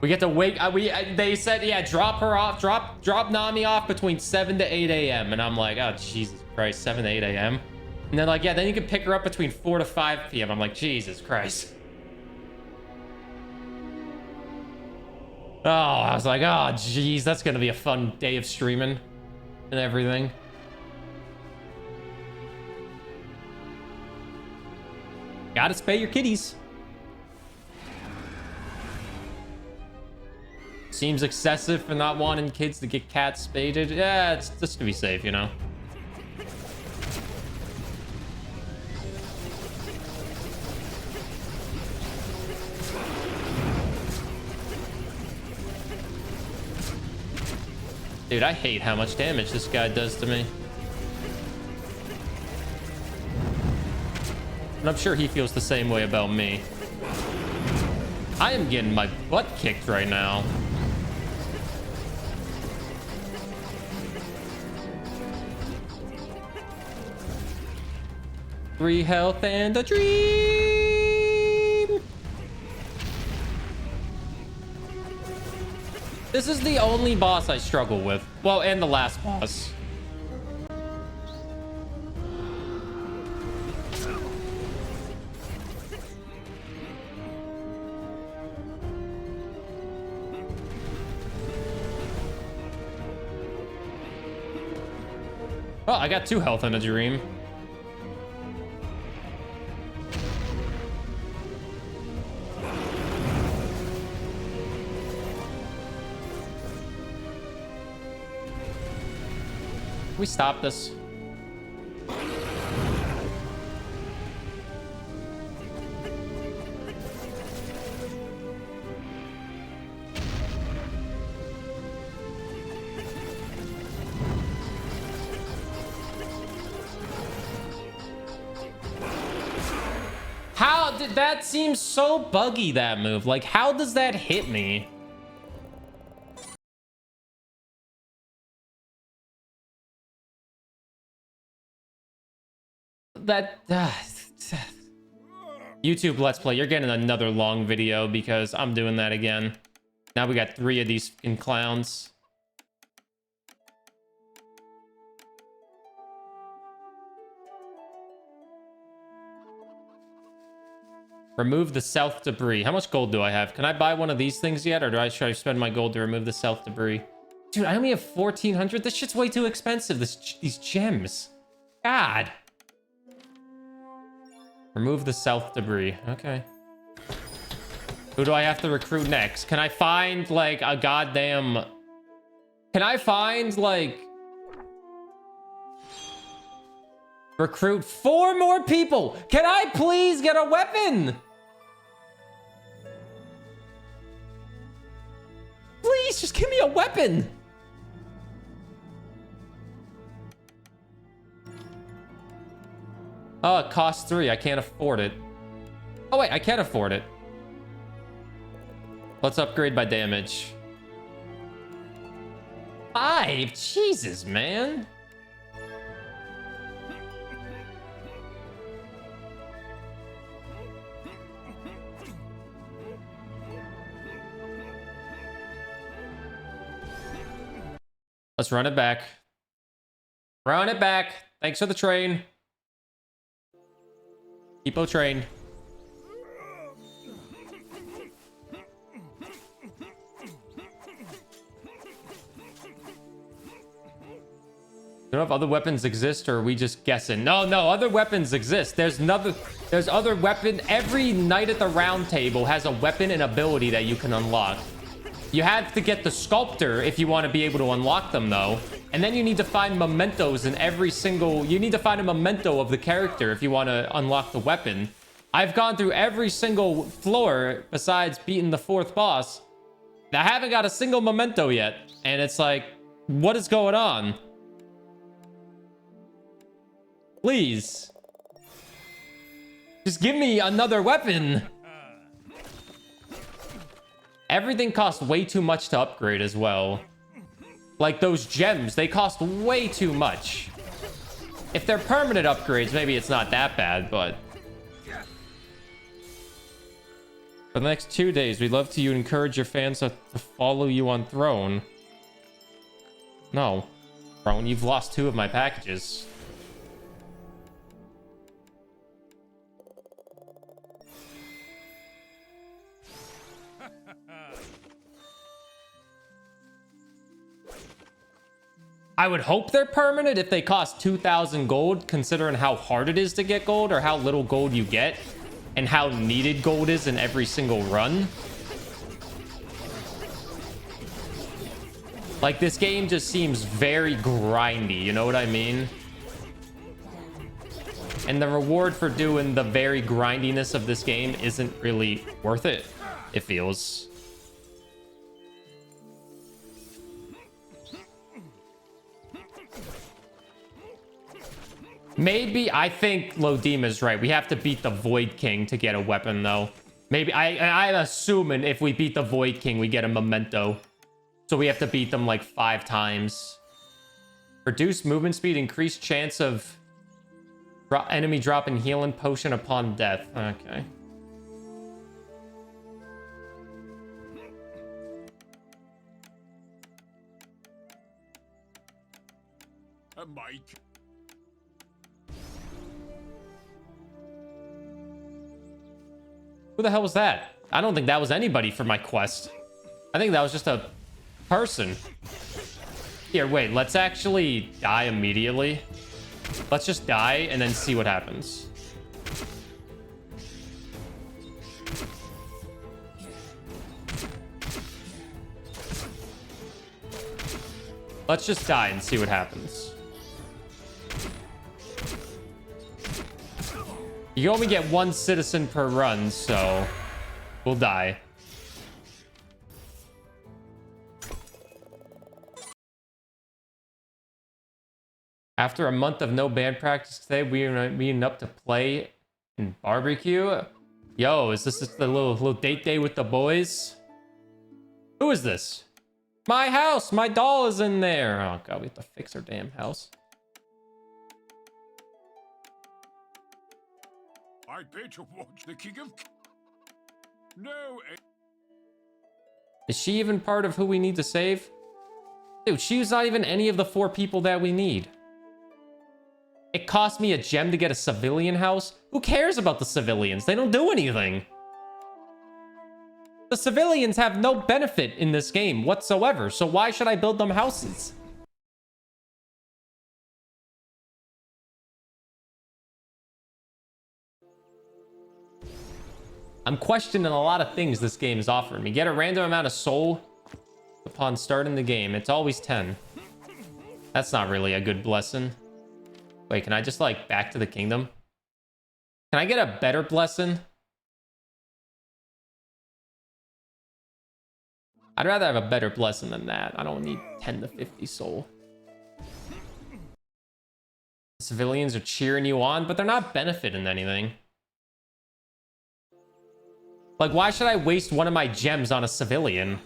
We get to wake. They said, yeah, drop her off. Drop Nami off between 7 to 8 a.m. And I'm like, oh, Jesus Christ, 7 to 8 a.m. And they're like, yeah, then you can pick her up between 4 to 5 p.m. I'm like, Jesus Christ. Oh, I was like, oh, geez, that's going to be a fun day of streaming and everything. Gotta spay your kitties. Seems excessive for not wanting kids to get cat spaded. Yeah, it's just to be safe, you know. Dude, I hate how much damage this guy does to me. And I'm sure he feels the same way about me. I am getting my butt kicked right now. Three health and a dream. This is the only boss I struggle with. Well, and the last boss. Oh, I got 2 health and a dream. We stop this. How did that seem so buggy, that move? Like, how does that hit me? That YouTube Let's Play, you're getting another long video because I'm doing that again. Now we got 3 of these fucking clowns. Remove the stealth debris. How much gold do I have? Can I buy one of these things yet, or should I spend my gold to remove the stealth debris? Dude, I only have 1,400. This shit's way too expensive. These gems. God. Remove the stealth debris. Okay. Who do I have to recruit next? Can I find, like, a goddamn... Can I find, like... Recruit 4 more people! Can I please get a weapon? Please! Please, just give me a weapon. Oh, it costs 3. I can't afford it. Oh, wait, I can afford it. Let's upgrade by damage. 5? Jesus, man. Let's run it back. Run it back. Thanks for the train. Depot train. You know if other weapons exist, or are we just guessing? No, other weapons exist. There's other weapon. Every knight at the round table has a weapon and ability that you can unlock. You have to get the sculptor if you want to be able to unlock them, though. And then you need to find mementos in every single... You need to find a memento of the character if you want to unlock the weapon. I've gone through every single floor besides beating the 4th boss. I haven't got a single memento yet. And it's like, what is going on? Please. Just give me another weapon. Everything costs way too much to upgrade as well. Like those gems, they cost way too much. If they're permanent upgrades, maybe it's not that bad, but... For the next 2 days, we'd love to encourage your fans to follow you on Throne. No. Throne, you've lost 2 of my packages. I would hope they're permanent if they cost 2,000 gold, considering how hard it is to get gold, or how little gold you get, and how needed gold is in every single run. Like, this game just seems very grindy, you know what I mean? And the reward for doing the very grindiness of this game isn't really worth it, it feels. Maybe, I think Lodima's right. We have to beat the Void King to get a weapon, though. Maybe, I'm assuming if we beat the Void King, we get a memento. So we have to beat them like 5 times. Reduce movement speed, increased chance of enemy dropping healing potion upon death. Okay. Mike. Who the hell was that? I don't think that was anybody for my quest. I think that was just a person. Here, wait, let's actually die immediately. Let's just die and then see what happens. Let's just die and see what happens. You only get 1 citizen per run, so we'll die. After a month of no band practice today, we are meeting up to play and barbecue. Yo, is this just the little date day with the boys? Who is this? My house! My doll is in there! Oh god, we have to fix our damn house. I better watch the King of... No. Is she even part of who we need to save? Dude, she's not even any of the 4 people that we need. It cost me a gem to get a civilian house. Who cares about the civilians? They don't do anything. The civilians have no benefit in this game whatsoever, so why should I build them houses? I'm questioning a lot of things this game is offering me. Get a random amount of soul upon starting the game. It's always 10. That's not really a good blessing. Wait, can I just, like, back to the kingdom? Can I get a better blessing? I'd rather have a better blessing than that. I don't need 10 to 50 soul. Civilians are cheering you on, but they're not benefiting anything. Like, why should I waste one of my gems on a civilian?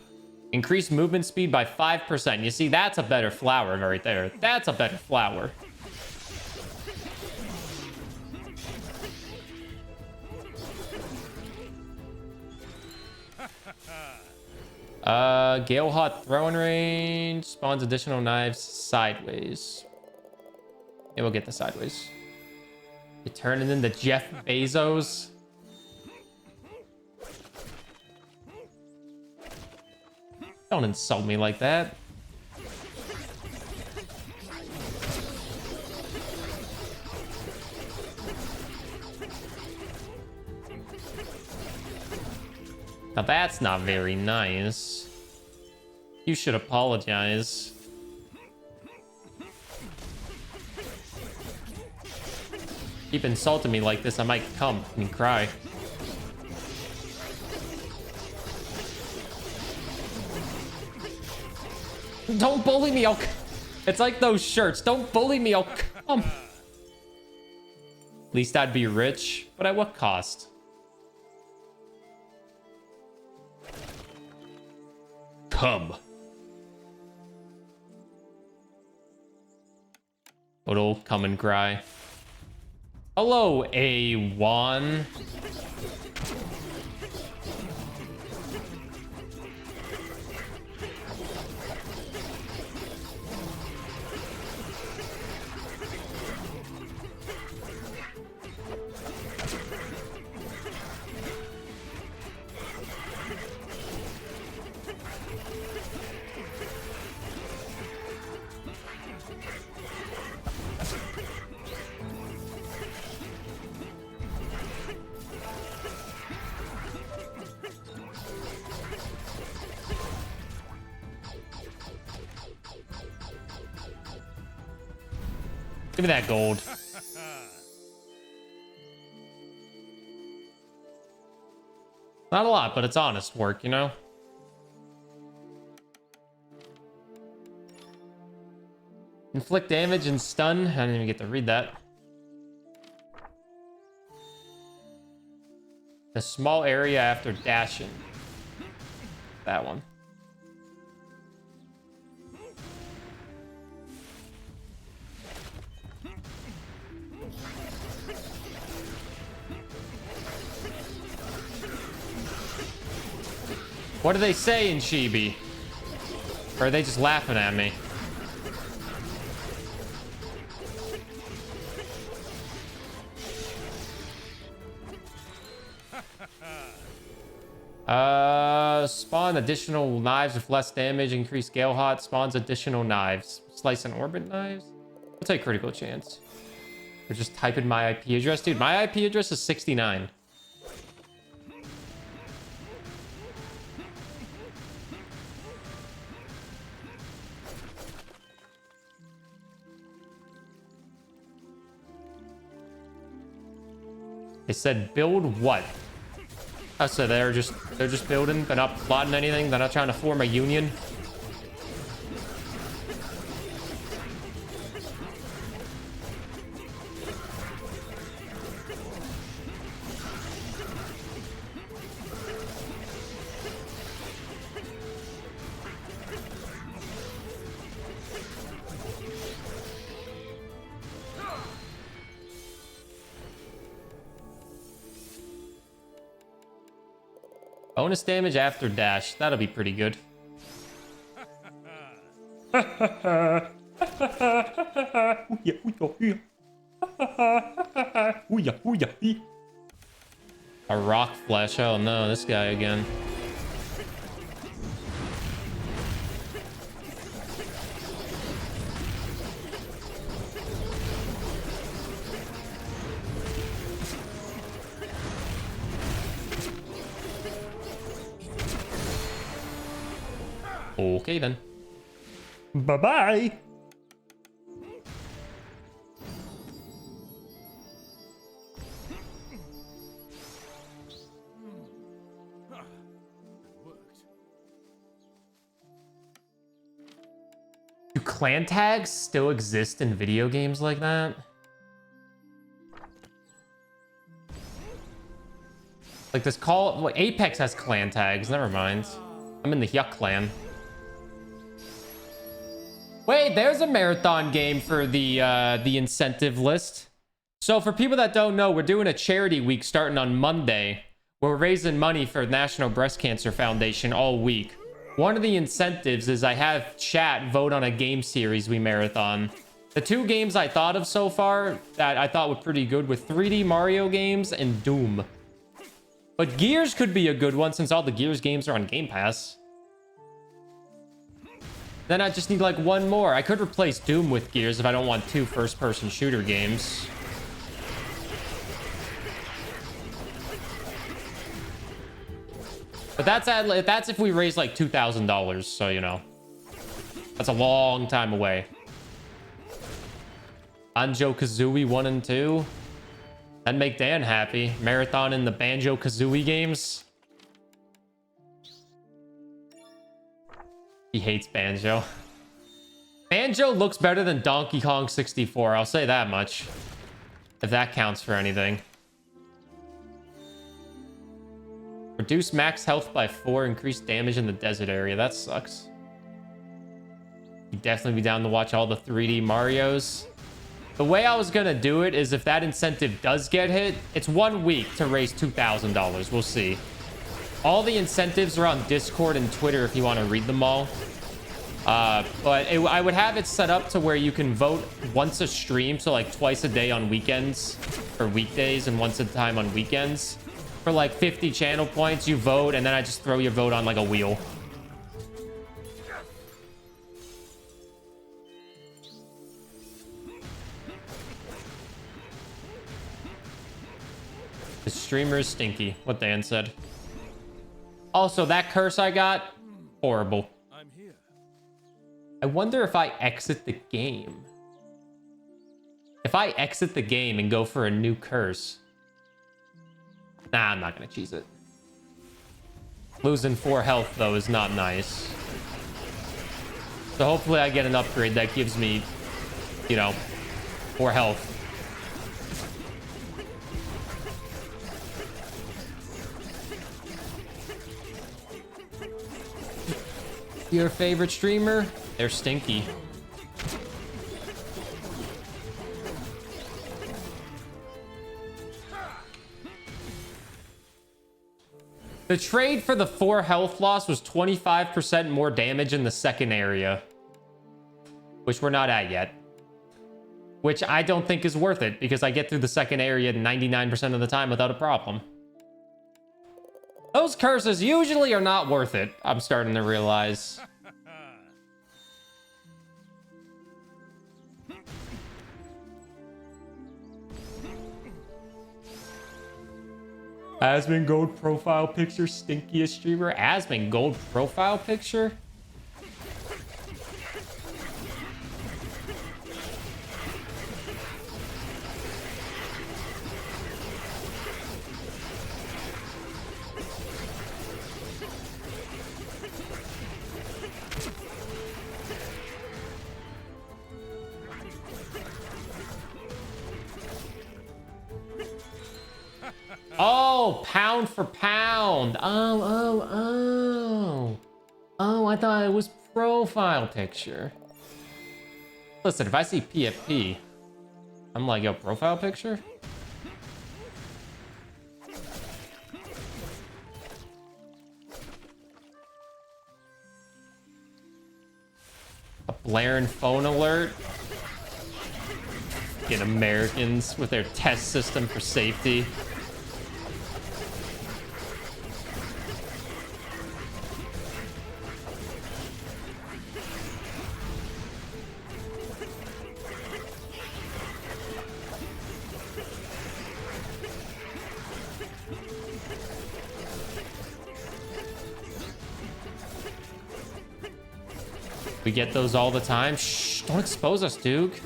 Increase movement speed by 5%. You see, that's a better flower right there. That's a better flower. Gale Hot throwing range spawns additional knives sideways. Yeah, we'll get the sideways. You're turning into Jeff Bezos. Don't insult me like that. Now that's not very nice. You should apologize. Keep insulting me like this, I might come and cry. Don't bully me, I'll... It's like those shirts. Don't bully me, I'll come. At least I'd be rich, but at what cost? Come. Good old come and cry. Hello, A1. Give me that gold. Not a lot, but it's honest work, you know? Inflict damage and stun. I didn't even get to read that. The small area after dashing. That one. What do they say in Chibi? Or are they just laughing at me? Spawn additional knives with less damage. Increase Gale Hot. Spawns additional knives. Slice and orbit knives. We'll take critical chance. Or just type in my IP address. Dude, my IP address is 69. They said build what? Oh, so they're just building. They're not plotting anything. They're not trying to form a union. Bonus damage after dash. That'll be pretty good. A rock flash. Oh no, this guy again. Okay then. Bye-bye. clan tags still exist in video games like that? Like this call, well, Apex has clan tags. Never mind. I'm in the Yuck clan. Wait, there's a marathon game for the incentive list. So for people that don't know, we're doing a charity week starting on Monday. We're raising money for National Breast Cancer Foundation all week. One of the incentives is I have chat vote on a game series we marathon. The two games I thought of so far that I thought were pretty good were 3D Mario games and Doom. But Gears could be a good one since all the Gears games are on Game Pass. Then I just need like one more. I could replace Doom with Gears if I don't want two first-person shooter games. But that's if we raise like $2,000, so you know. That's a long time away. Banjo-Kazooie 1 and 2. That'd make Dan happy. Marathon in the Banjo-Kazooie games. He hates Banjo. Banjo looks better than Donkey Kong 64. I'll say that much. If that counts for anything. Reduce max health by 4. Increase damage in the desert area. That sucks. You'd definitely be down to watch all the 3D Marios. The way I was going to do it is if that incentive does get hit, it's 1 week to raise $2,000. We'll see. All the incentives are on Discord and Twitter if you want to read them all. I would have it set up to where you can vote once a stream, so like twice a day on weekends or weekdays and once a time on weekends. For like 50 channel points, you vote, and then I just throw your vote on like a wheel. The streamer is stinky, what Dan said. Also, that curse I got, horrible. I'm here. I wonder if I exit the game. If I exit the game and go for a new curse. Nah, I'm not gonna cheese it. Losing 4 health, though, is not nice. So hopefully I get an upgrade that gives me, you know, 4 health. Your favorite streamer? They're stinky. The trade for the 4 health loss was 25% more damage in the second area. Which we're not at yet. Which I don't think is worth it, because I get through the second area 99% of the time without a problem. Those curses usually are not worth it, I'm starting to realize. Asmon Gold profile picture, stinkiest streamer. Asmon Gold profile picture? Oh, pound for pound. Oh, I thought it was profile picture. Listen, if I see PFP, I'm like, yo, profile picture? A blaring phone alert. Get Americans with their test system for safety. We get those all the time. Shh, don't expose us, Duke.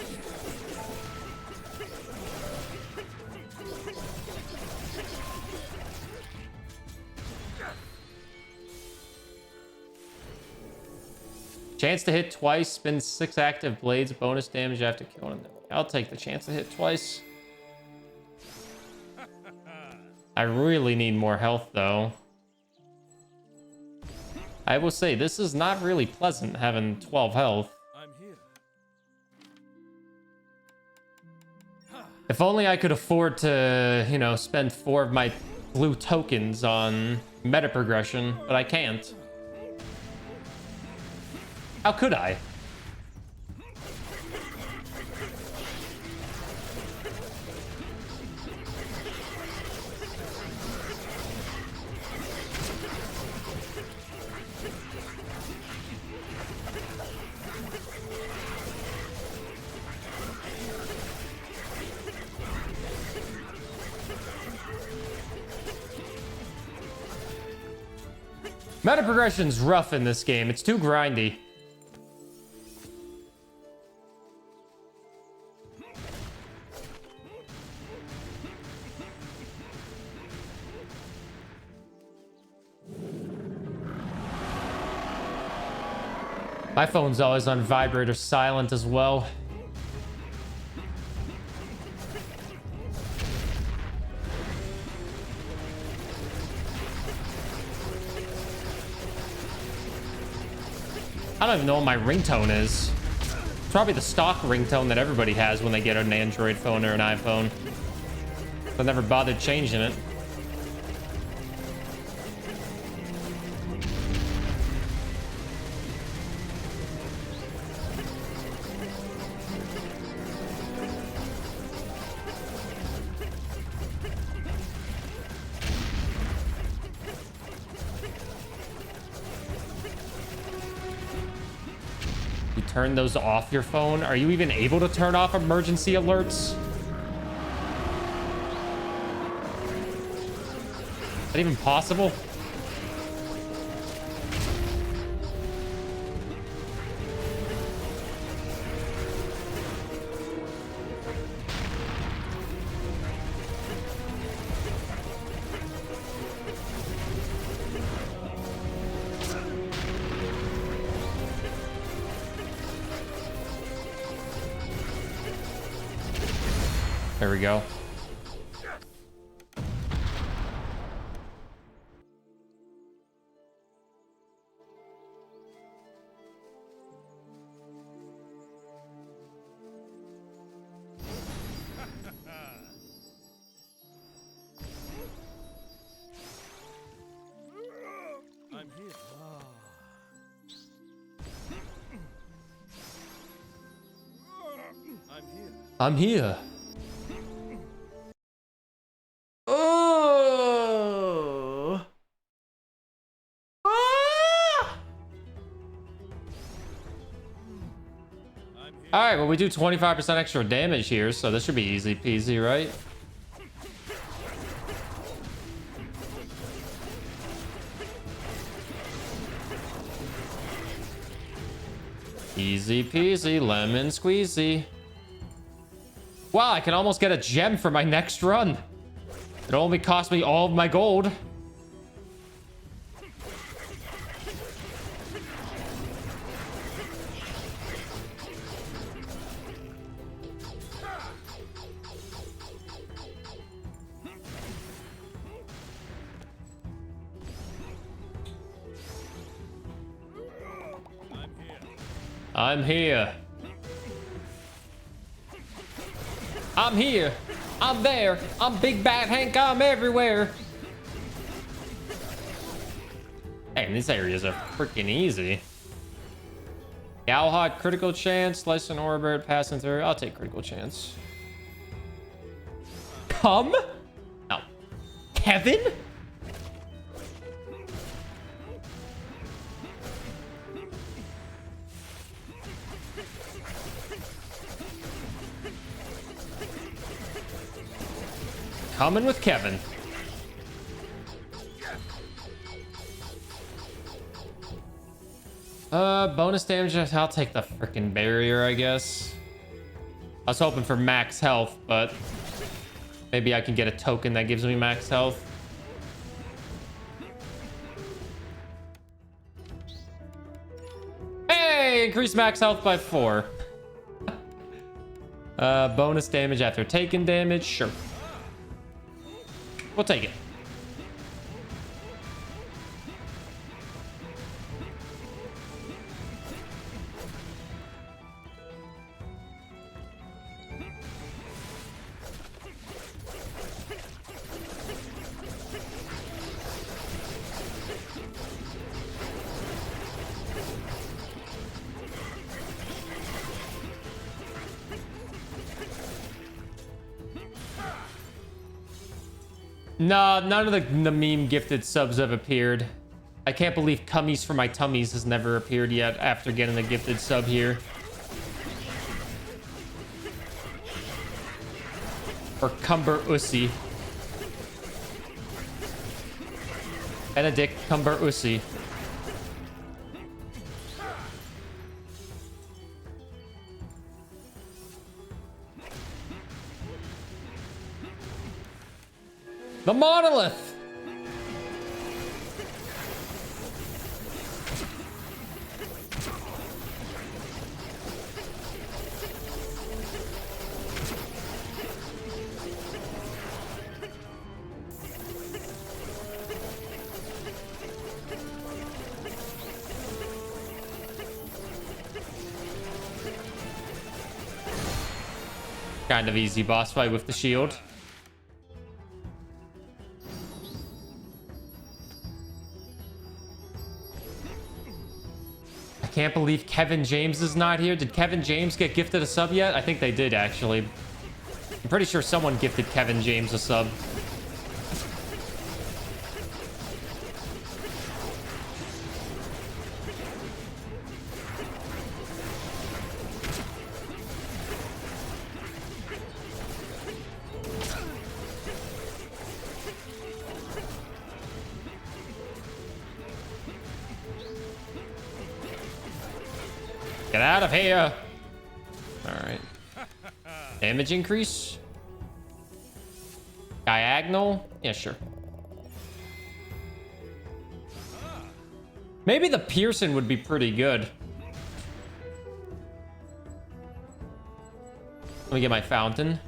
Chance to hit twice, spin 6 active blades, bonus damage after killing them. I'll take the chance to hit twice. I really need more health, though. I will say, this is not really pleasant having 12 health. If only I could afford to, you know, spend 4 of my blue tokens on meta progression, but I can't. How could I? Meta progression's rough in this game. It's too grindy. My phone's always on vibrate or silent as well. I don't even know what my ringtone is. It's probably the stock ringtone that everybody has when they get an Android phone or an iPhone. I never bothered changing it. Turn those off your phone? Are you even able to turn off emergency alerts? Is that even possible? There we go. I'm here. I'm here. All right, well, we do 25% extra damage here, so this should be easy peasy, right? Easy peasy, lemon squeezy. Wow, I can almost get a gem for my next run. It only cost me all of my gold. I'm here. I'm here. I'm there. I'm Big Bad Hank. I'm everywhere. Hey, these areas are freaking easy. Galhot, critical chance. Slice an orbit, passing through. I'll take critical chance. Come? No. Kevin? Coming with Kevin. Bonus damage. I'll take the freaking barrier, I guess. I was hoping for max health, but maybe I can get a token that gives me max health. Hey, increase max health by 4. Bonus damage after taking damage. Sure. We'll take it. No, none of the meme gifted subs have appeared. I can't believe Cummies for my tummies has never appeared yet after getting the gifted sub here. Or Cumber Ussy. Benedict Cumber Ussy. The monolith. Kind of easy boss fight with the shield. I can't believe Kevin James is not here. Did Kevin James get gifted a sub yet? I think they did, actually. I'm pretty sure someone gifted Kevin James a sub. Get out of here. All right. Damage increase. Diagonal. Yeah, sure. Maybe the Pearson would be pretty good. Let me get my fountain.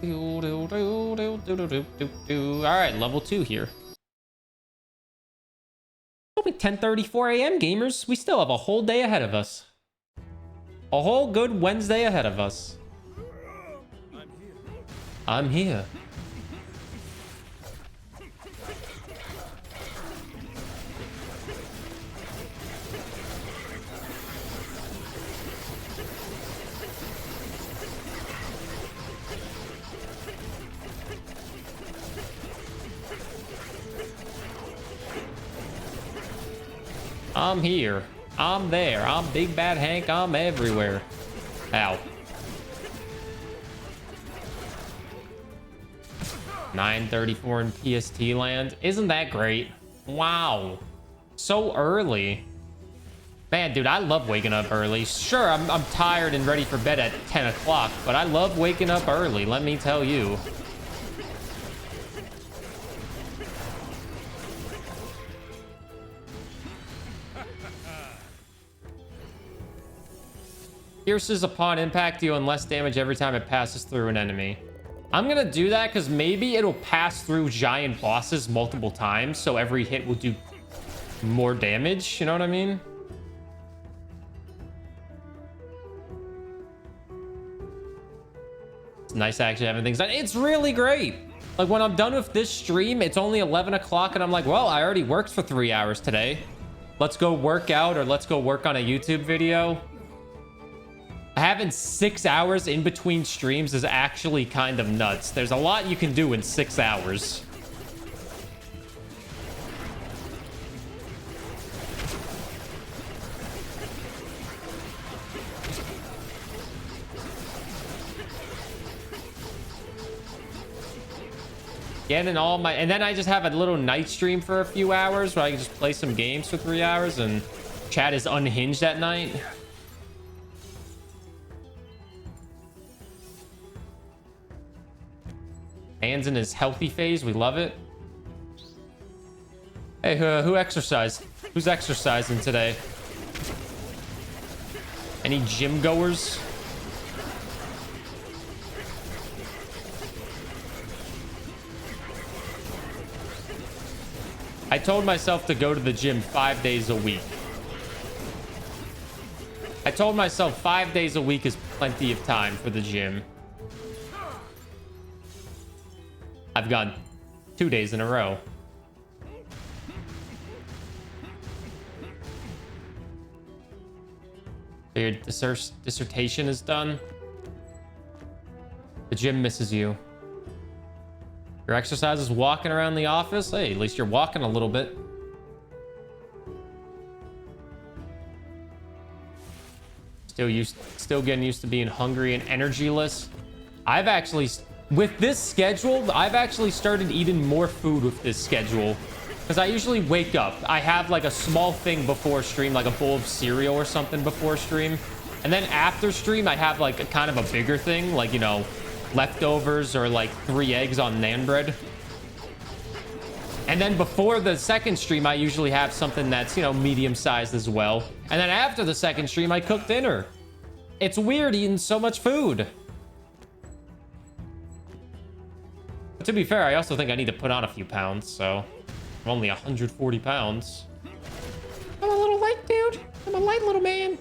All right, level 2 here. It'll be 10:34 a.m. gamers. We still have a whole day ahead of us. A whole good Wednesday ahead of us. I'm here. I'm here. I'm there. I'm Big Bad Hank. I'm everywhere. Ow. 9:34 in PST land. Isn't that great? Wow. So early. Man, dude, I love waking up early. Sure, I'm tired and ready for bed at 10 o'clock, but I love waking up early, let me tell you. Pierces upon impact, dealing less damage every time it passes through an enemy. I'm gonna do that because maybe it'll pass through giant bosses multiple times, so every hit will do more damage, you know what I mean? It's nice actually having things done. It's really great. Like when I'm done with this stream, it's only 11 o'clock and I'm like, well, I already worked for 3 hours today. Let's go work out or let's go work on a YouTube video. Having 6 hours in between streams is actually kind of nuts. There's a lot you can do in 6 hours. Getting all my... And then I just have a little night stream for a few hours where I can just play some games for 3 hours and chat is unhinged at night. Hands in his healthy phase. We love it. Hey, who exercised? Who's exercising today? Any gym goers? I told myself to go to the gym 5 days a week. I told myself 5 days a week is plenty of time for the gym. I've gone 2 days in a row. So your dissertation is done. The gym misses you. Your exercise is walking around the office. Hey, at least you're walking a little bit. Still getting used to being hungry and energyless. I've actually, with this schedule, I've actually started eating more food with this schedule. Because I usually wake up. I have like a small thing before stream, like a bowl of cereal or something before stream. And then after stream, I have like a kind of a bigger thing, like, you know, leftovers or like 3 eggs on naan bread. And then before the second stream, I usually have something that's, you know, medium sized as well. And then after the second stream, I cook dinner. It's weird eating so much food. But to be fair, I also think I need to put on a few pounds, so I'm only 140 pounds. I'm a little light, dude. I'm a light little man.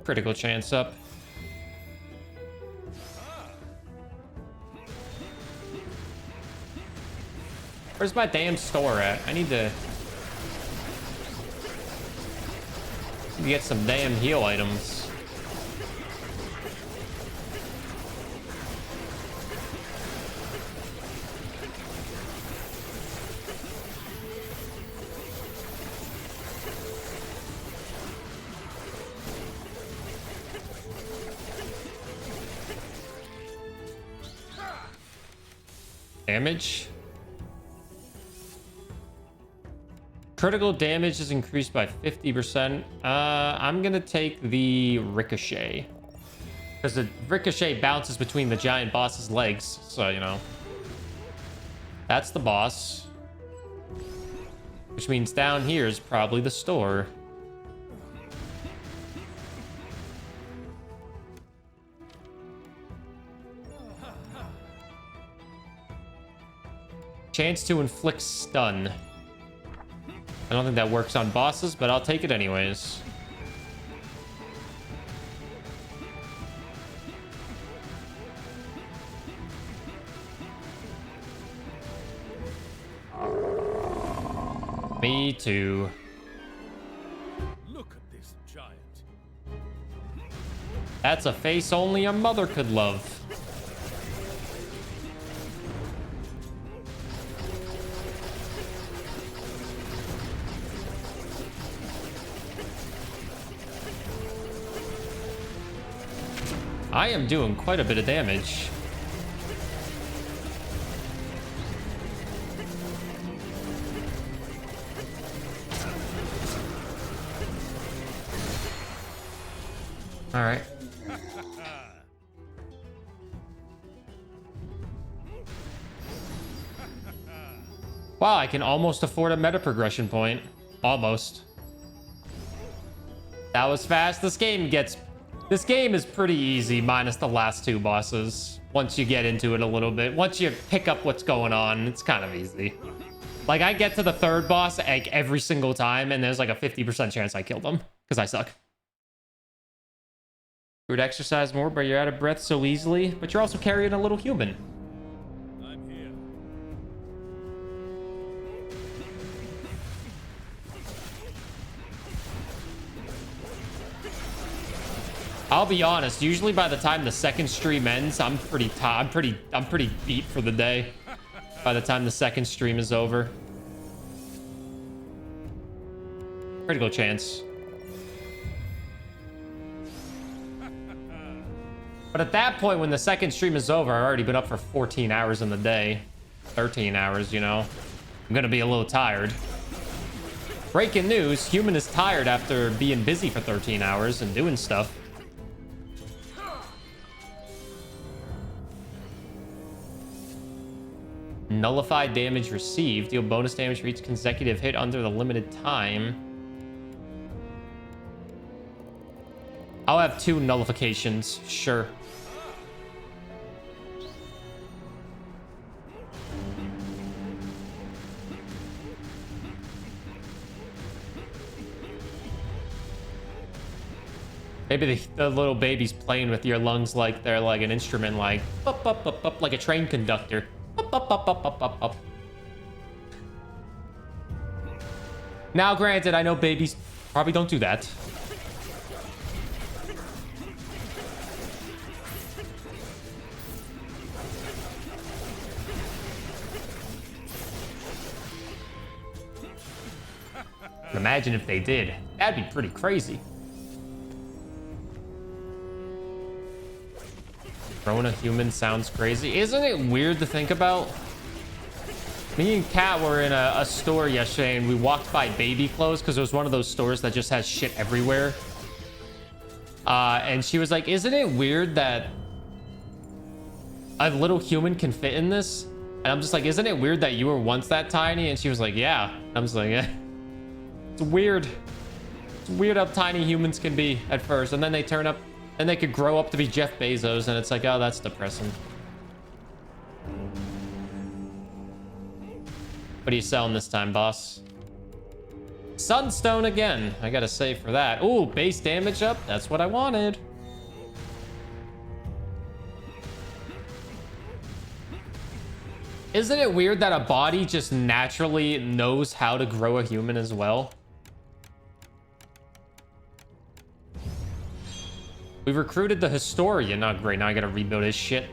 Critical chance up. Where's my damn store at? I need to get some damn heal items. Damage. Critical damage is increased by 50%. I'm gonna take the ricochet. Because the ricochet bounces between the giant boss's legs. So, you know. That's the boss. Which means down here is probably the store. Chance to inflict stun. I don't think that works on bosses, but I'll take it anyways. Me too. Look at this giant. That's a face only a mother could love. I am doing quite a bit of damage. All right. Wow, I can almost afford a meta progression point. Almost. That was fast. This game is pretty easy, minus the last 2 bosses. Once you get into it a little bit. Once you pick up what's going on, it's kind of easy. Like, I get to the 3rd boss like, every single time, and there's like a 50% chance I kill them. Because I suck. You would exercise more, but you're out of breath so easily. But you're also carrying a little human. I'm here. I'll be honest, usually by the time the second stream ends, I'm pretty beat for the day by the time the second stream is over. Critical chance. But at that point, when the second stream is over, I've already been up for 14 hours in the day. 13 hours, you know. I'm gonna be a little tired. Breaking news, human is tired after being busy for 13 hours and doing stuff. Nullify damage received. Deal bonus damage for each consecutive hit under the limited time. I'll have 2 nullifications, sure. Maybe the little baby's playing with your lungs like they're like an instrument, like up, up, up, up, like a train conductor. Up, up, up, up, up, up, up. Now, granted, I know babies probably don't do that. Imagine if they did. That'd be pretty crazy. Growing a human sounds crazy. Isn't it weird to think about? Me and Kat were in a store yesterday and we walked by baby clothes because it was one of those stores that just has shit everywhere. And she was like, isn't it weird that a little human can fit in this? And I'm just like, isn't it weird that you were once that tiny? And she was like, yeah. I'm just like, yeah. It's weird. It's weird how tiny humans can be at first. And then they turn up and they could grow up to be Jeff Bezos. And it's like, oh, that's depressing. What are you selling this time, boss? Sunstone again. I gotta save for that. Ooh, base damage up. That's what I wanted. Isn't it weird that a body just naturally knows how to grow a human as well? We recruited the historian. Oh, great. Now I gotta rebuild his shit.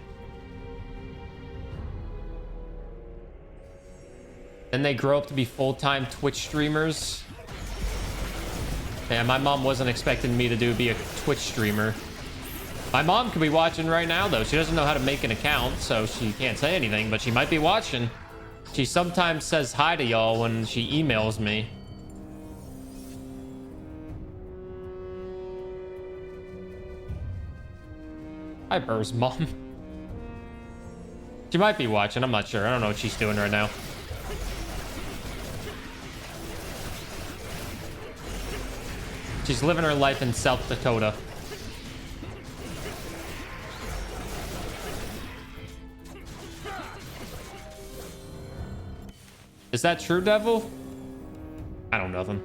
Then they grow up to be full-time Twitch streamers. Man, my mom wasn't expecting me to be a Twitch streamer. My mom could be watching right now, though. She doesn't know how to make an account, so she can't say anything, but she might be watching. She sometimes says hi to y'all when she emails me. Hi, Burr's mom. She might be watching. I'm not sure. I don't know what she's doing right now. She's living her life in South Dakota. Is that true, Devil? I don't know them.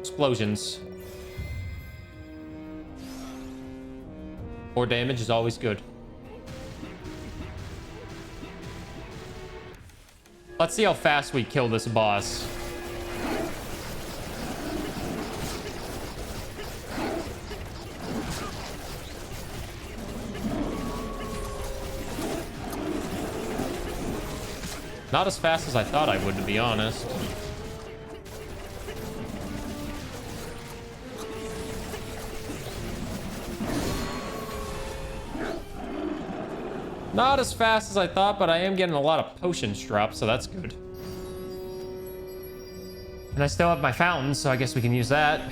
Explosions. More damage is always good. Let's see how fast we kill this boss. Not as fast as I thought I would, to be honest. Not as fast as I thought, but I am getting a lot of potions dropped, so that's good. And I still have my fountain, so I guess we can use that.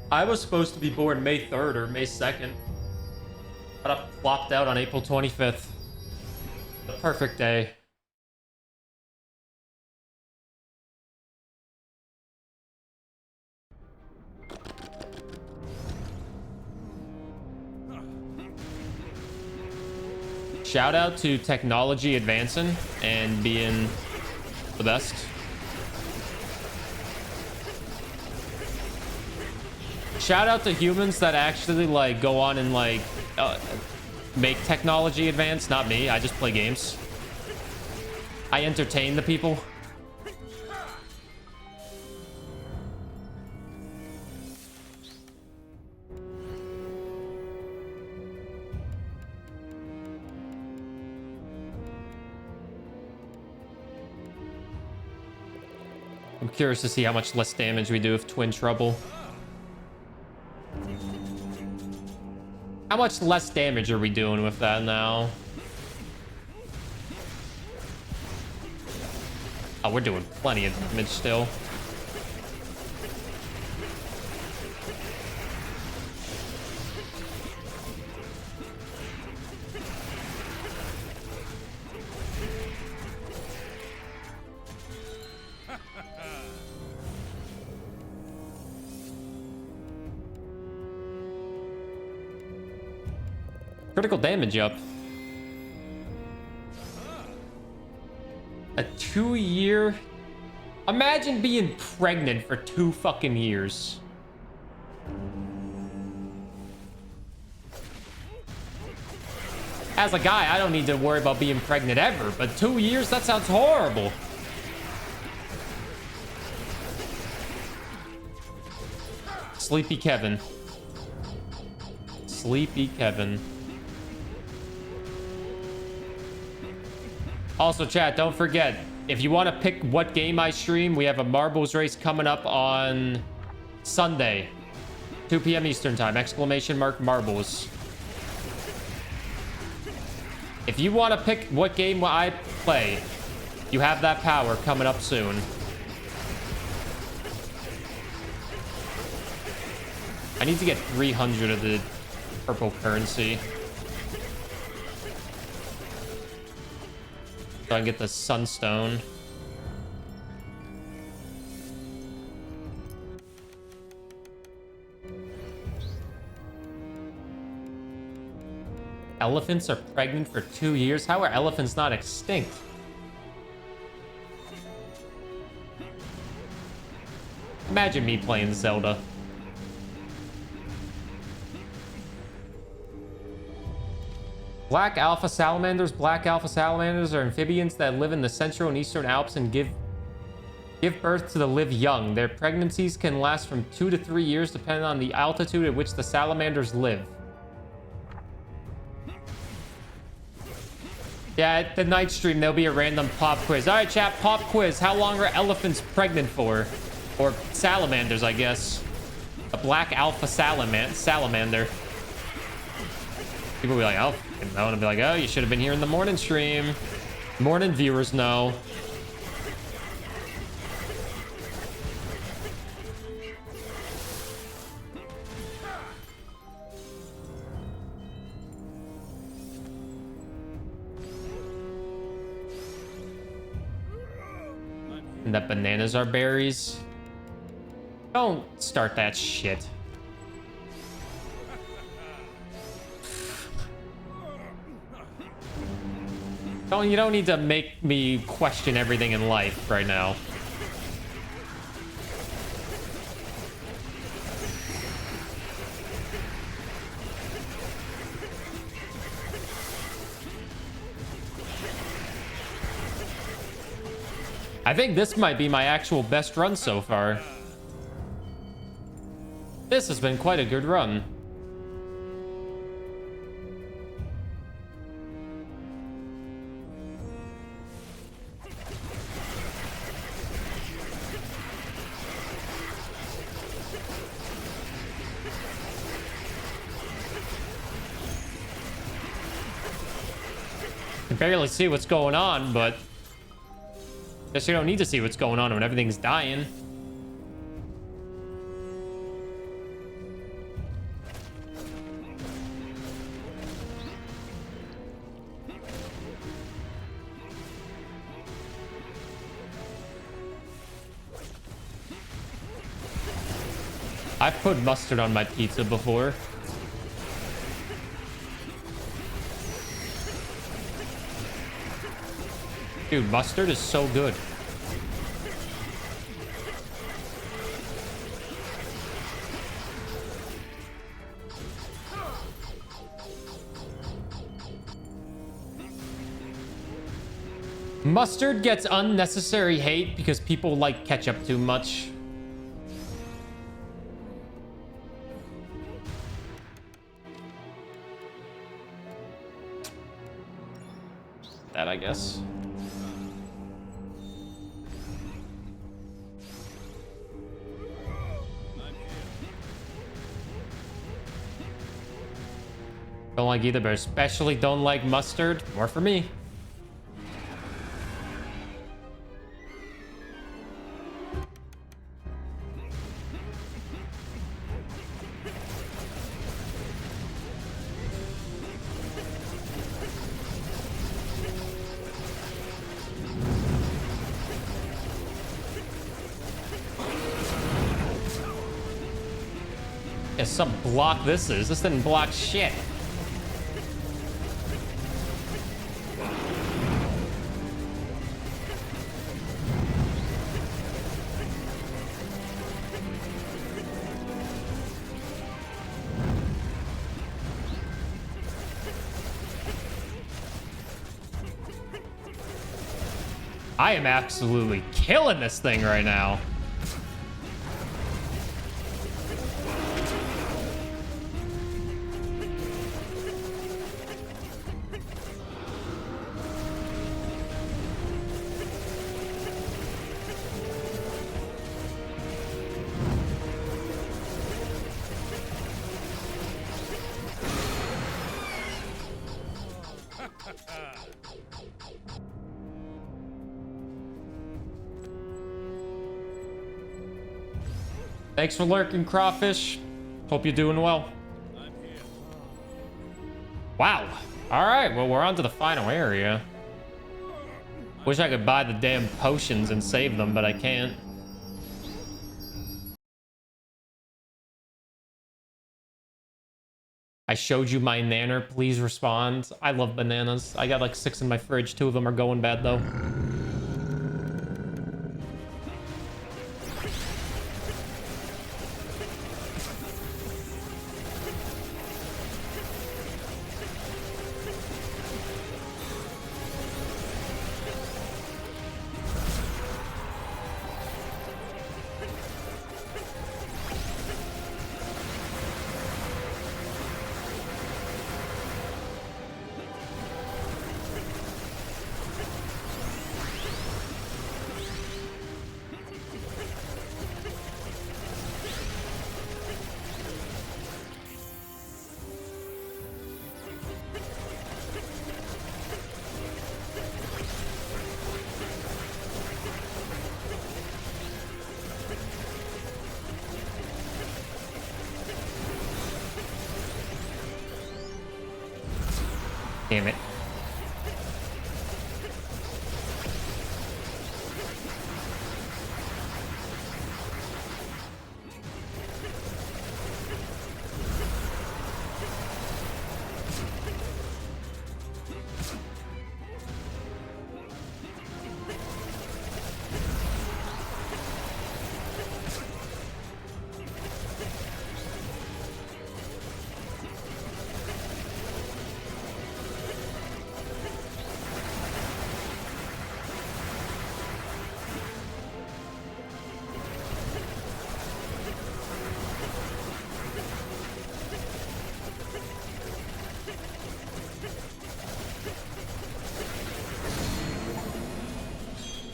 I was supposed to be born May 3rd or May 2nd. But I flopped out on April 25th. The perfect day. Shout out to technology advancing and being the best. shout out to humans that actually like go on and like make technology advance. Not me. I just play games. I entertain the people. I'm curious to see how much less damage we do with Twin Trouble. How much less damage are we doing with that now? Oh, we're doing plenty of damage still. Critical damage up. A 2-year... Imagine being pregnant for 2 fucking years. As a guy, I don't need to worry about being pregnant ever, but 2 years? That sounds horrible. Sleepy Kevin. Sleepy Kevin. Also, chat, don't forget, if you want to pick what game I stream, we have a marbles race coming up on Sunday, 2 p.m. Eastern time, !marbles. If you want to pick what game I play, you have that power coming up soon. I need to get 300 of the purple currency. So I can get the sunstone. Elephants are pregnant for 2 years? How are elephants not extinct? Imagine me playing Zelda. Black alpha salamanders. Black alpha salamanders are amphibians that live in the central and eastern Alps and give birth to the live young. Their pregnancies can last from 2 to 3 years depending on the altitude at which the salamanders live. Yeah, at the night stream, there'll be a random pop quiz. All right, chat, pop quiz. How long are elephants pregnant for? Or salamanders, I guess. A black alpha salamander. People will be like, oh, fucking know. And I'll be like, oh, you should have been here in the morning stream. Morning viewers know. And that bananas are berries. Don't start that shit. You don't need to make me question everything in life right now. I think this might be my actual best run so far. This has been quite a good run. I can barely see what's going on, but guess you don't need to see what's going on when everything's dying. I've put mustard on my pizza before. Dude, mustard is so good. Mustard gets unnecessary hate because people like ketchup too much. That, I guess. Don't like either, but especially don't like mustard. More for me. Yeah, some block this is. This didn't block shit. I am absolutely killing this thing right now. Thanks for lurking, Crawfish. Hope you're doing well. Wow. All right, well, we're on to the final area. Wish I could buy the damn potions and save them, but I can't. I showed you my nanner. Please respond. I love bananas. I got like 6 in my fridge. 2 of them are going bad, though. Damn it.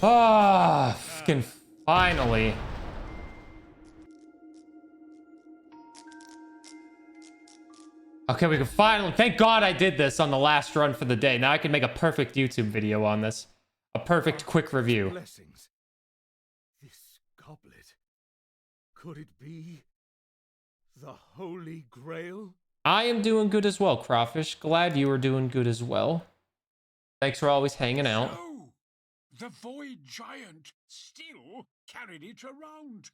Ah, fucking finally. Okay, we can finally... Thank God I did this on the last run for the day. Now I can make a perfect YouTube video on this. A perfect quick review. Blessings. This goblet. Could it be the Holy Grail? I am doing good as well, Crawfish. Glad you are doing good as well. Thanks for always hanging out. No! The Void Giant still carried it around.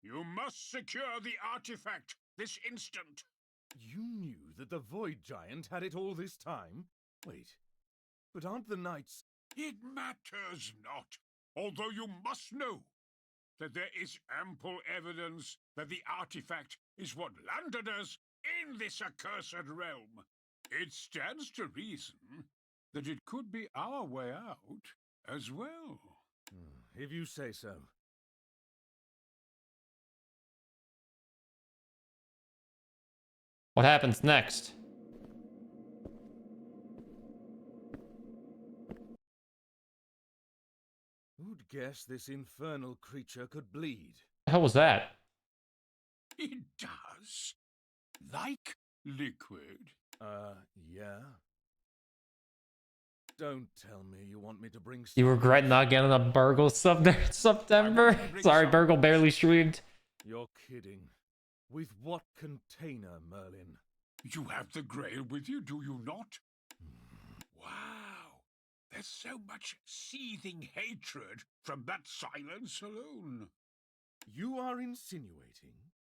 You must secure the artifact this instant. You knew that the Void Giant had it all this time? Wait, but aren't the knights... It matters not, although you must know that there is ample evidence that the artifact is what landed us in this accursed realm. It stands to reason that it could be our way out as well. If you say so. What happens next? Who'd guess this infernal creature could bleed? The hell was that? It does. Like liquid. Yeah? Don't tell me you want me to bring You regret not getting a Burgle September? Sorry, Burgle barely streamed. You're kidding. With what container, Merlin? You have the Grail with you, do you not? Wow. There's so much seething hatred from that silence alone. You are insinuating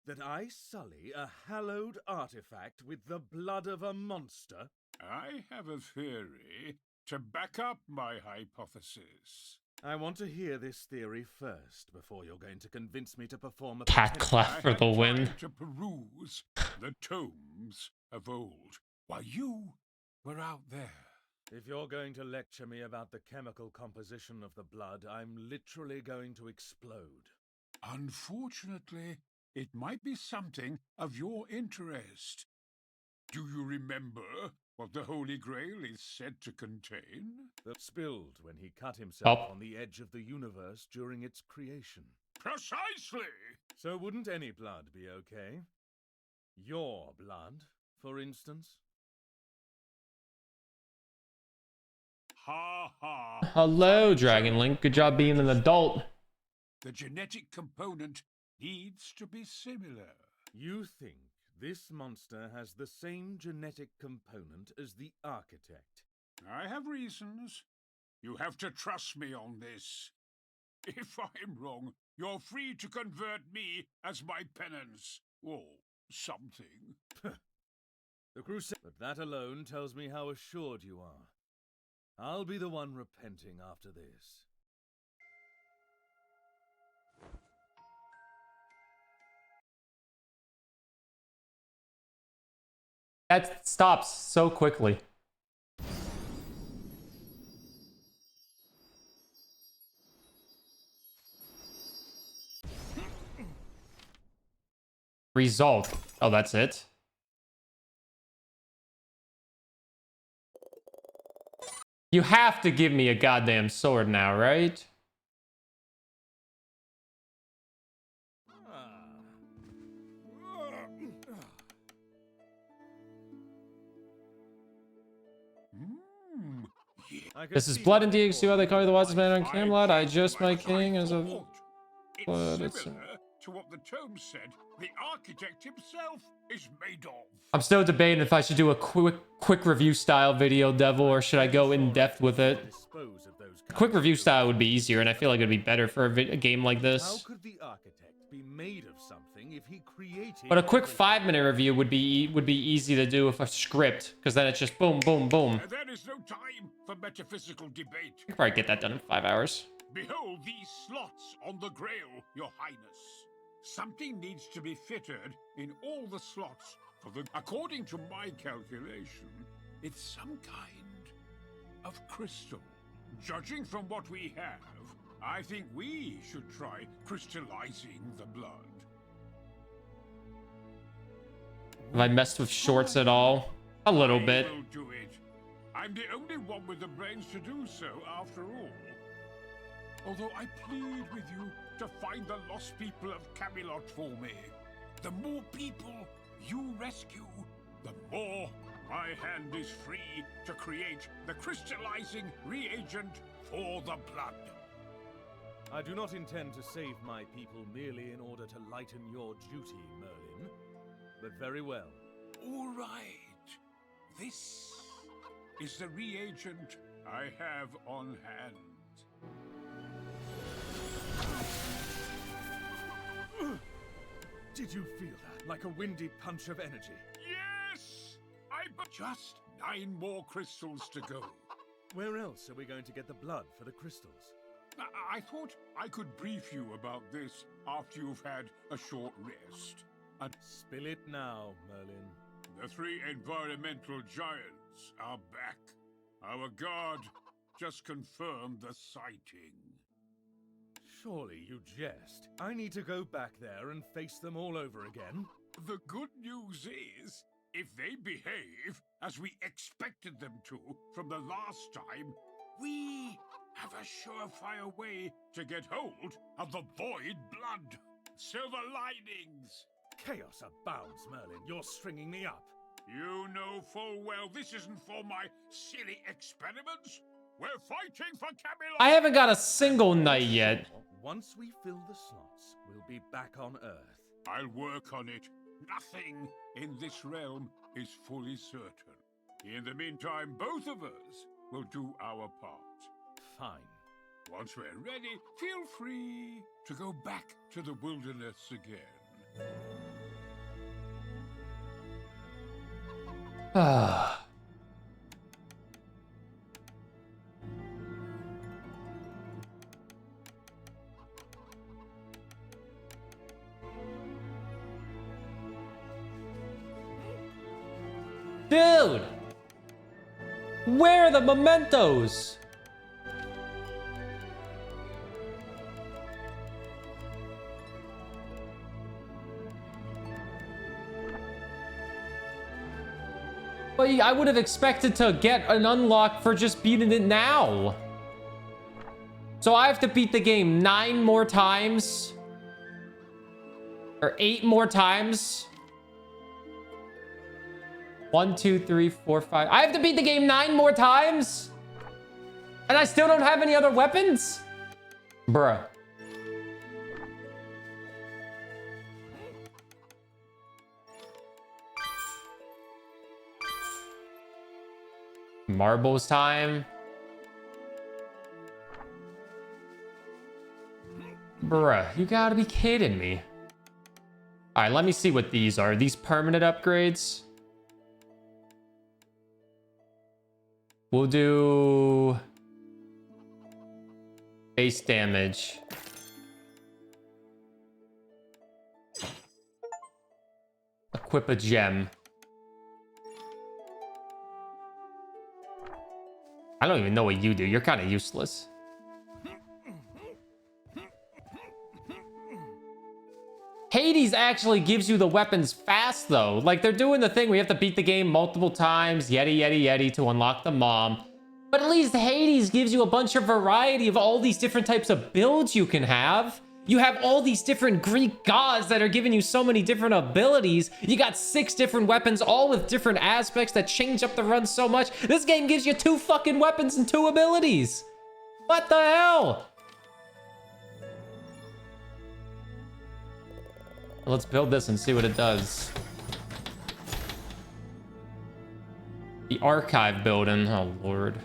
that I sully a hallowed artifact with the blood of a monster? I have a theory to back up my hypothesis. I want to hear this theory first before you're going to convince me to perform a Cat potential- clap for the win. I had time to peruse the tomes of old while you were out there. If you're going to lecture me about the chemical composition of the blood, I'm literally going to explode. Unfortunately, it might be something of your interest. Do you remember what the Holy Grail is said to contain? That spilled when he cut himself Oh. on the edge of the universe during its creation. Precisely! So wouldn't any blood be okay? Your blood, for instance? Ha ha! Hello, Dragon Link. Good job being an adult. The genetic component needs to be similar. You think this monster has the same genetic component as the architect? I have reasons. You have to trust me on this. If I'm wrong, you're free to convert me as my penance, or something. The Crusade. But that alone tells me how assured you are. I'll be the one repenting after this. That stops so quickly. Result. Oh, that's it. You have to give me a goddamn sword now, right? This is Blood and DXU, how they call you the wisest man on Camelot. I adjust my king as a... It's But it's- similar to what the tome said the architect himself is made of. I'm still debating if I should do a quick review style video, Devil, or should I go in depth with it. Dispose of those Quick review style would be easier, and I feel like it'd be better for a game like How this. could the architect be made of something if he created? But a quick everything? 5-minute review would be easy to do with a script, because then it's just boom, boom, boom. There is no time for metaphysical debate. I could probably get that done in 5 hours. Behold these slots on the Grail, your highness. Something needs to be fitted in all the slots for the... According to my calculation, it's some kind of crystal. Judging from what we have, I think we should try crystallizing the blood. Have I messed with shorts at all? A little bit. I will do it. I'm the only one with the brains to do so, after all. Although I plead with you to find the lost people of Camelot for me. The more people you rescue, the more my hand is free to create the crystallizing reagent for the blood. I do not intend to save my people merely in order to lighten your duty, Merlin. But very well. All right. This is the reagent I have on hand. Did you feel that? Like a windy punch of energy? Yes! I've just 9 more crystals to go. Where else are we going to get the blood for the crystals? I thought I could brief you about this after you've had a short rest. Spill it now, Merlin. The 3 environmental giants are back. Our god just confirmed the sighting. Surely you jest. I need to go back there and face them all over again? The good news is, if they behave as we expected them to from the last time, we have a surefire way to get hold of the void blood. Silver linings. Chaos abounds, Merlin. You're stringing me up. You know full well this isn't for my silly experiments. We're fighting for Camelot. I haven't got a single knight yet. Once we fill the slots, we'll be back on Earth. I'll work on it. Nothing in this realm is fully certain. In the meantime, both of us will do our part. Fine. Once we're ready, feel free to go back to the wilderness again. Ah. Dude! Where are the mementos? But I would have expected to get an unlock for just beating it now. So I have to beat the game 9 more times? Or 8 more times? 1, 2, 3, 4, 5. I have to beat the game 9 more times? And I still don't have any other weapons? Bruh. Marbles time. Bruh, you gotta be kidding me. All right, let me see what these are. Are these permanent upgrades? We'll do base damage. Equip a gem. I don't even know what you do. You're kind of useless. Hades actually gives you the weapons fast, though. Like, they're doing the thing. We have to beat the game multiple times. Yeti, yeti, yeti to unlock the mom. But at least Hades gives you a bunch of variety of all these different types of builds you can have. You have all these different Greek gods that are giving you so many different abilities. You got 6 different weapons, all with different aspects that change up the run so much. This game gives you 2 fucking weapons and 2 abilities. What the hell? Let's build this and see what it does. The archive building. Oh, Lord.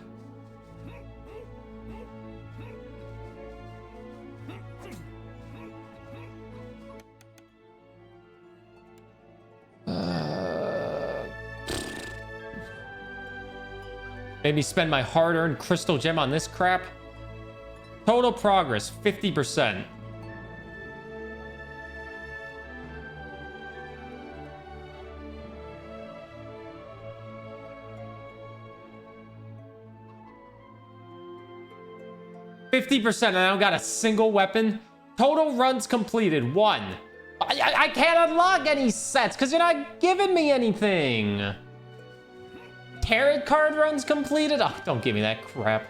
Maybe spend my hard-earned crystal gem on this crap. Total progress, 50%. And I don't got a single weapon. Total runs completed, 1. I can't unlock any sets because you're not giving me anything. Tarot card runs completed? Oh, don't give me that crap.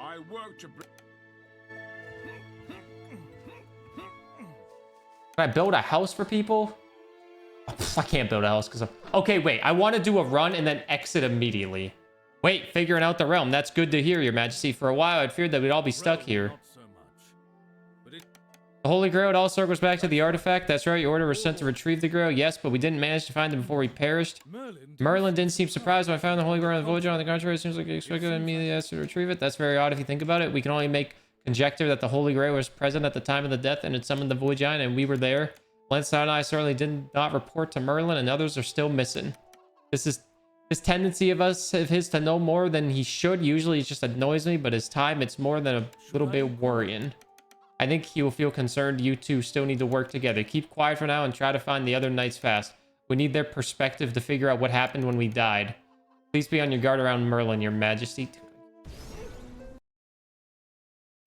I work to... Can I build a house for people? Oh, I can't build a house because of... Okay, wait. I want to do a run and then exit immediately. Wait, figuring out the realm. That's good to hear, Your Majesty. For a while, I'd feared that we'd all be stuck here. The Holy Grail, it all circles back to the artifact. That's right, your order was sent to retrieve the Grail. Yes, but we didn't manage to find it before we perished. Merlin didn't seem surprised when I found the Holy Grail on the voyage. On the contrary, it seems like he expected immediately asked to retrieve it. That's very odd if you think about it. We can only make conjecture that the Holy Grail was present at the time of the death and it summoned the void giant, and we were there. Lancelot and I certainly did not report to Merlin, and others are still missing. This tendency of his to know more than he should usually just annoys me, but his time, it's more than a little bit worrying. I think he will feel concerned. You two still need to work together. Keep quiet for now and try to find the other knights fast. We need their perspective to figure out what happened when we died. Please be on your guard around Merlin, Your Majesty.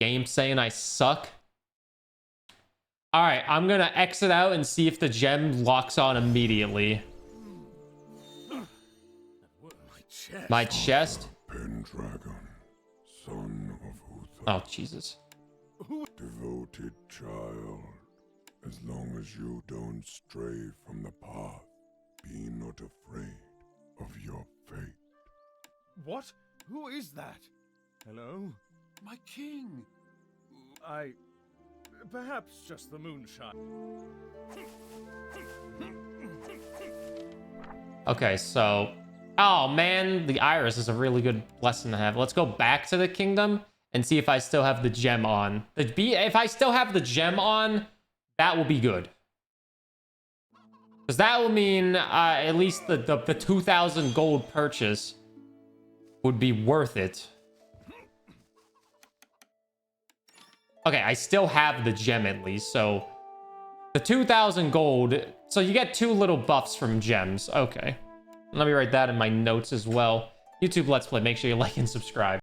Game saying I suck. All right, I'm gonna exit out and see if the gem locks on immediately. My chest? Pendragon, son of Uther. Oh, Jesus. Devoted child, as long as you don't stray from the path, be not afraid of your fate. What? Who is that? Hello? My king. Perhaps just the moonshine. Okay, so... Oh, man, the iris is a really good lesson to have. Let's go back to the kingdom and see if I still have the gem on. If I still have the gem on, that will be good. Because that will mean at least the 2,000 gold purchase would be worth it. Okay, I still have the gem at least, so... The 2,000 gold... So you get 2 little buffs from gems. Okay. Let me write that in my notes as well. YouTube Let's Play. Make sure you like and subscribe.